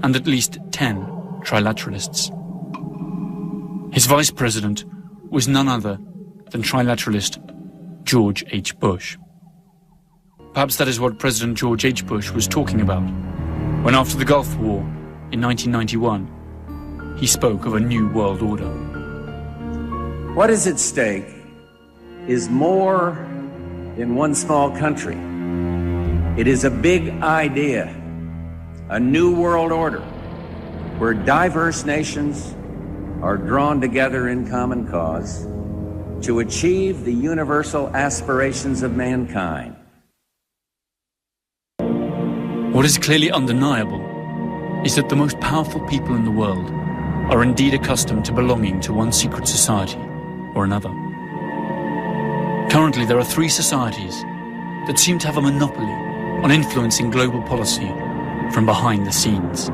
and at least 10 trilateralists. His vice president was none other than trilateralist George H. Bush. Perhaps that is what President George H. Bush was talking about when, after the Gulf War in 1991, he spoke of a new world order. What is at stake is more than one small country. It is a big idea, a new world order, where diverse nations are drawn together in common cause to achieve the universal aspirations of mankind. What is clearly undeniable is that the most powerful people in the world are indeed accustomed to belonging to one secret society or another. Currently, there are 3 societies that seem to have a monopoly on influencing global policy from behind the scenes.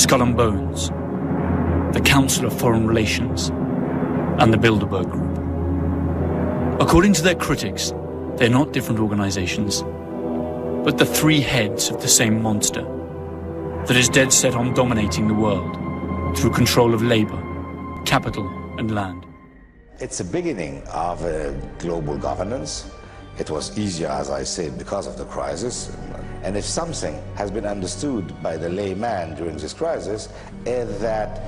Skull and Bones, the Council of Foreign Relations, and the Bilderberg Group. According to their critics, they're not different organizations, but the 3 heads of the same monster that is dead set on dominating the world through control of labor, capital, and land. It's a beginning of global governance. It was easier, as I said, because of the crisis. And if something has been understood by the layman during this crisis, is that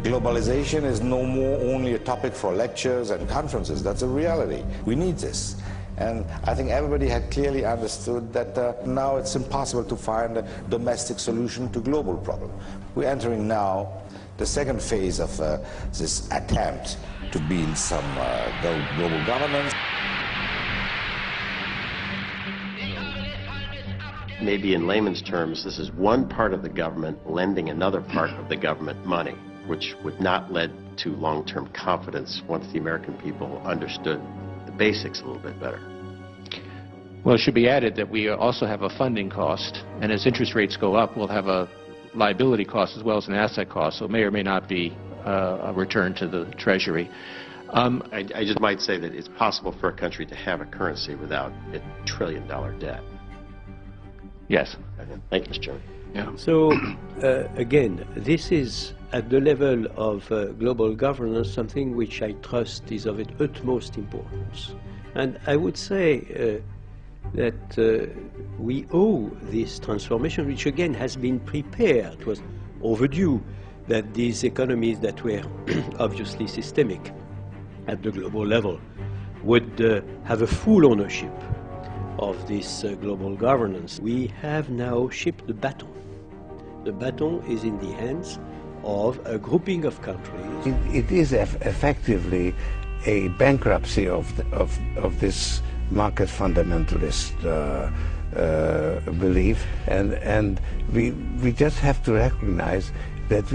globalization is no more only a topic for lectures and conferences. That's a reality. We need this. And I think everybody had clearly understood that now it's impossible to find a domestic solution to global problem. We're entering now the second phase of this attempt to build some global governance. Maybe in layman's terms, this is one part of the government lending another part of the government money, which would not lead to long-term confidence once the American people understood the basics a little bit better. Well, it should be added that we also have a funding cost, and as interest rates go up, we'll have a liability cost as well as an asset cost, so it may or may not be a return to the Treasury. I just might say that it's possible for a country to have a currency without a $1 trillion debt. Yes. Thank you, Mr. Chairman. Yeah. So, again, this is at the level of global governance something which I trust is of utmost importance. And I would say that we owe this transformation, which again has been prepared. It was overdue that these economies that were obviously systemic at the global level would have a full ownership of this global governance. We have now shipped the baton. The baton is in the hands of a grouping of countries. It is effectively a bankruptcy of this market fundamentalist belief, and we just have to recognize that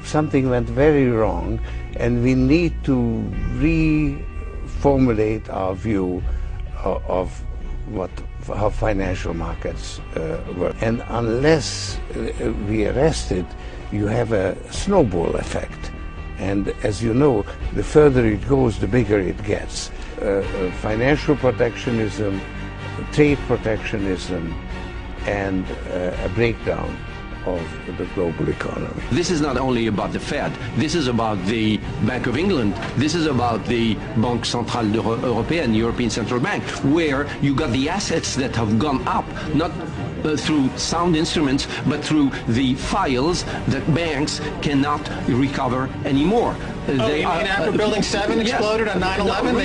something went very wrong, and we need to reformulate our view of how financial markets work. And unless we arrest it, you have a snowball effect. And as you know, the further it goes, the bigger it gets. Financial protectionism, trade protectionism, and a breakdown of the global economy. This is not only about the Fed, this is about the Bank of England, this is about the Banque Centrale Européenne, European Central Bank, where you got the assets that have gone up, not through sound instruments, but through the files that banks cannot recover anymore. You mean after Building 7 exploded on 9/11,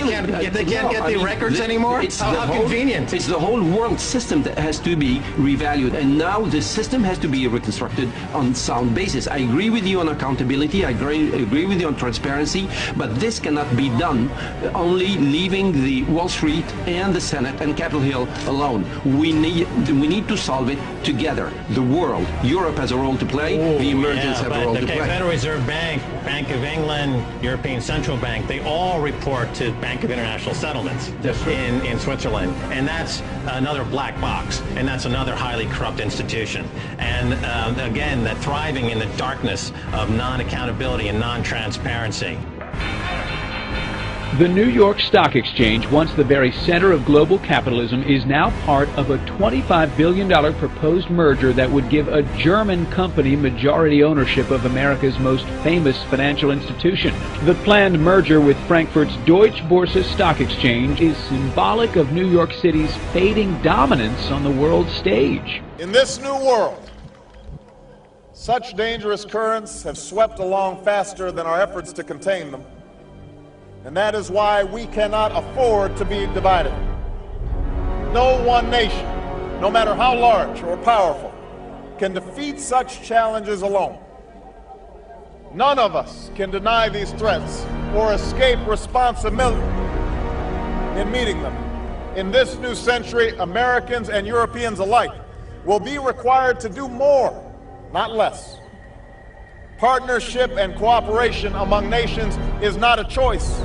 they can't get the records anymore? How convenient. It's the whole world system that has to be revalued, and now the system has to be reconstructed on sound basis. I agree with you on accountability, I agree with you on transparency, but this cannot be done only leaving the Wall Street and the Senate and Capitol Hill alone. We need to solve it together. The world, Europe has a role to play, the emergents have a role to play. Federal Reserve Bank, Bank of England, European Central Bank, they all report to Bank of International Settlements in Switzerland. And that's another black box. And that's another highly corrupt institution. And again, that thriving in the darkness of non-accountability and non-transparency. The New York Stock Exchange, once the very center of global capitalism, is now part of a $25 billion proposed merger that would give a German company majority ownership of America's most famous financial institution. The planned merger with Frankfurt's Deutsche Börse Stock Exchange is symbolic of New York City's fading dominance on the world stage. In this new world, such dangerous currents have swept along faster than our efforts to contain them. And that is why we cannot afford to be divided. No one nation, no matter how large or powerful, can defeat such challenges alone. None of us can deny these threats or escape responsibility in meeting them. In this new century, Americans and Europeans alike will be required to do more, not less. Partnership and cooperation among nations is not a choice.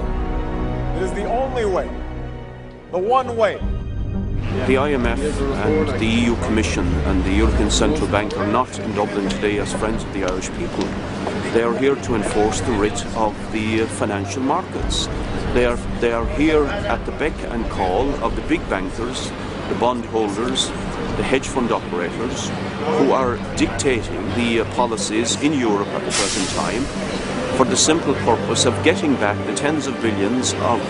It is the only way, the one way. The IMF and the EU Commission and the European Central Bank are not in Dublin today as friends of the Irish people. They are here to enforce the writ of the financial markets. They are here at the beck and call of the big bankers, the bondholders, the hedge fund operators, who are dictating the policies in Europe at the present time for the simple purpose of getting back the tens of billions of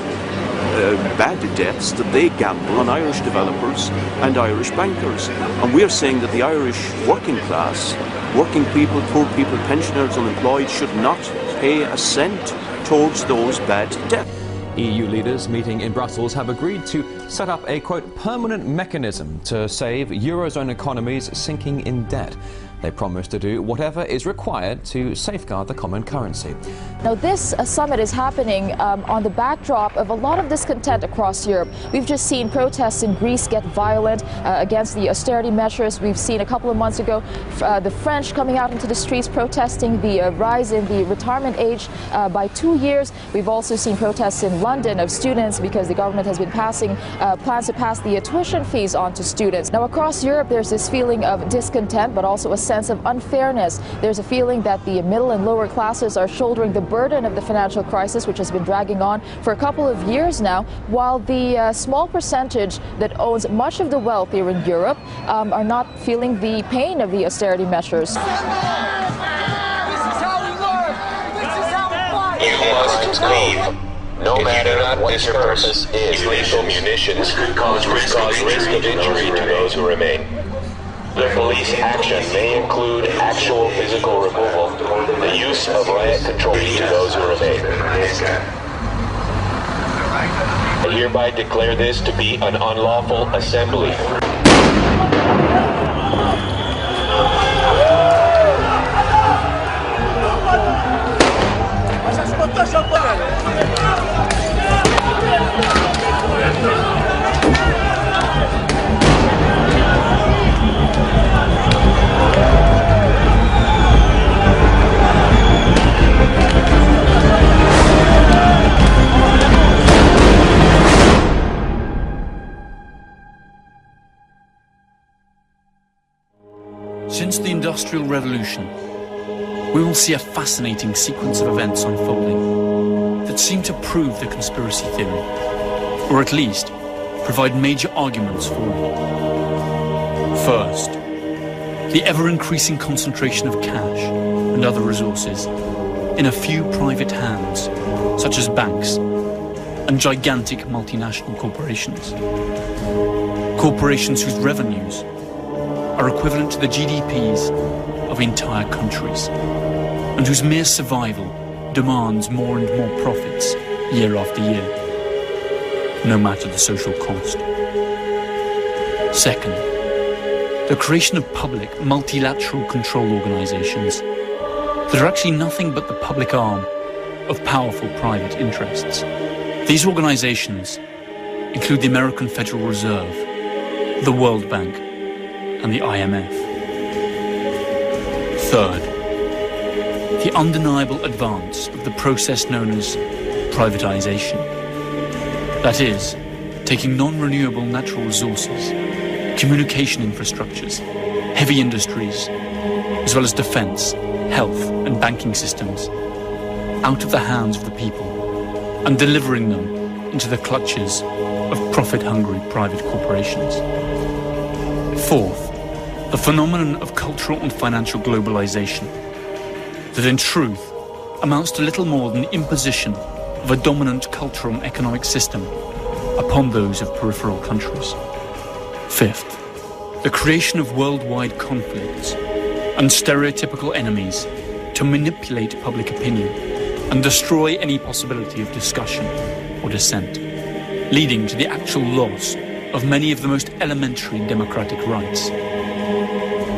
bad debts that they gamble on Irish developers and Irish bankers. And we are saying that the Irish working class, working people, poor people, pensioners, unemployed, should not pay a cent towards those bad debts. EU leaders meeting in Brussels have agreed to set up a, quote, permanent mechanism to save Eurozone economies sinking in debt. They promise to do whatever is required to safeguard the common currency. Now, this summit is happening on the backdrop of a lot of discontent across Europe. We've just seen protests in Greece get violent against the austerity measures. We've seen a couple of months ago the French coming out into the streets protesting the rise in the retirement age by 2 years. We've also seen protests in London of students because the government has been passing plans to pass the tuition fees on to students. Now, across Europe, there's this feeling of discontent, but also a sense of unfairness. There's a feeling that the middle and lower classes are shouldering the burden of the financial crisis, which has been dragging on for a couple of years now, while the small percentage that owns much of the wealth here in Europe are not feeling the pain of the austerity measures. You must leave. No matter what your purpose is, illegal munitions could cause risk of injury to those who remain. The police action may include actual physical removal, the use of riot control to those who remain. I hereby declare this to be an unlawful assembly. Industrial Revolution, we will see a fascinating sequence of events unfolding that seem to prove the conspiracy theory, or at least provide major arguments for it. First, the ever-increasing concentration of cash and other resources in a few private hands, such as banks and gigantic multinational corporations. Corporations whose revenues are equivalent to the GDPs of entire countries, and whose mere survival demands more and more profits year after year, no matter the social cost. Second, the creation of public multilateral control organizations that are actually nothing but the public arm of powerful private interests. These organizations include the American Federal Reserve, the World Bank, and the IMF. Third, the undeniable advance of the process known as privatization. That is, taking non-renewable natural resources, communication infrastructures, heavy industries, as well as defense, health, and banking systems, out of the hands of the people and delivering them into the clutches of profit-hungry private corporations. Fourth, the phenomenon of cultural and financial globalization, that in truth amounts to little more than the imposition of a dominant cultural and economic system upon those of peripheral countries. Fifth, the creation of worldwide conflicts and stereotypical enemies to manipulate public opinion and destroy any possibility of discussion or dissent, leading to the actual loss of many of the most elementary democratic rights.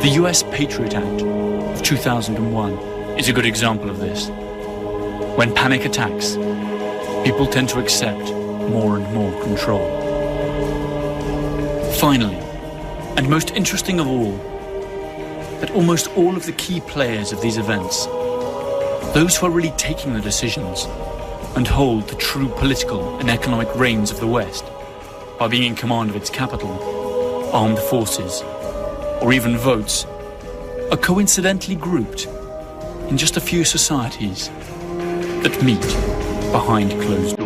The US Patriot Act of 2001 is a good example of this. When panic attacks, people tend to accept more and more control. Finally, and most interesting of all, that almost all of the key players of these events, those who are really taking the decisions and hold the true political and economic reins of the West, by being in command of its capital, armed forces, or even votes, are coincidentally grouped in just a few societies that meet behind closed doors.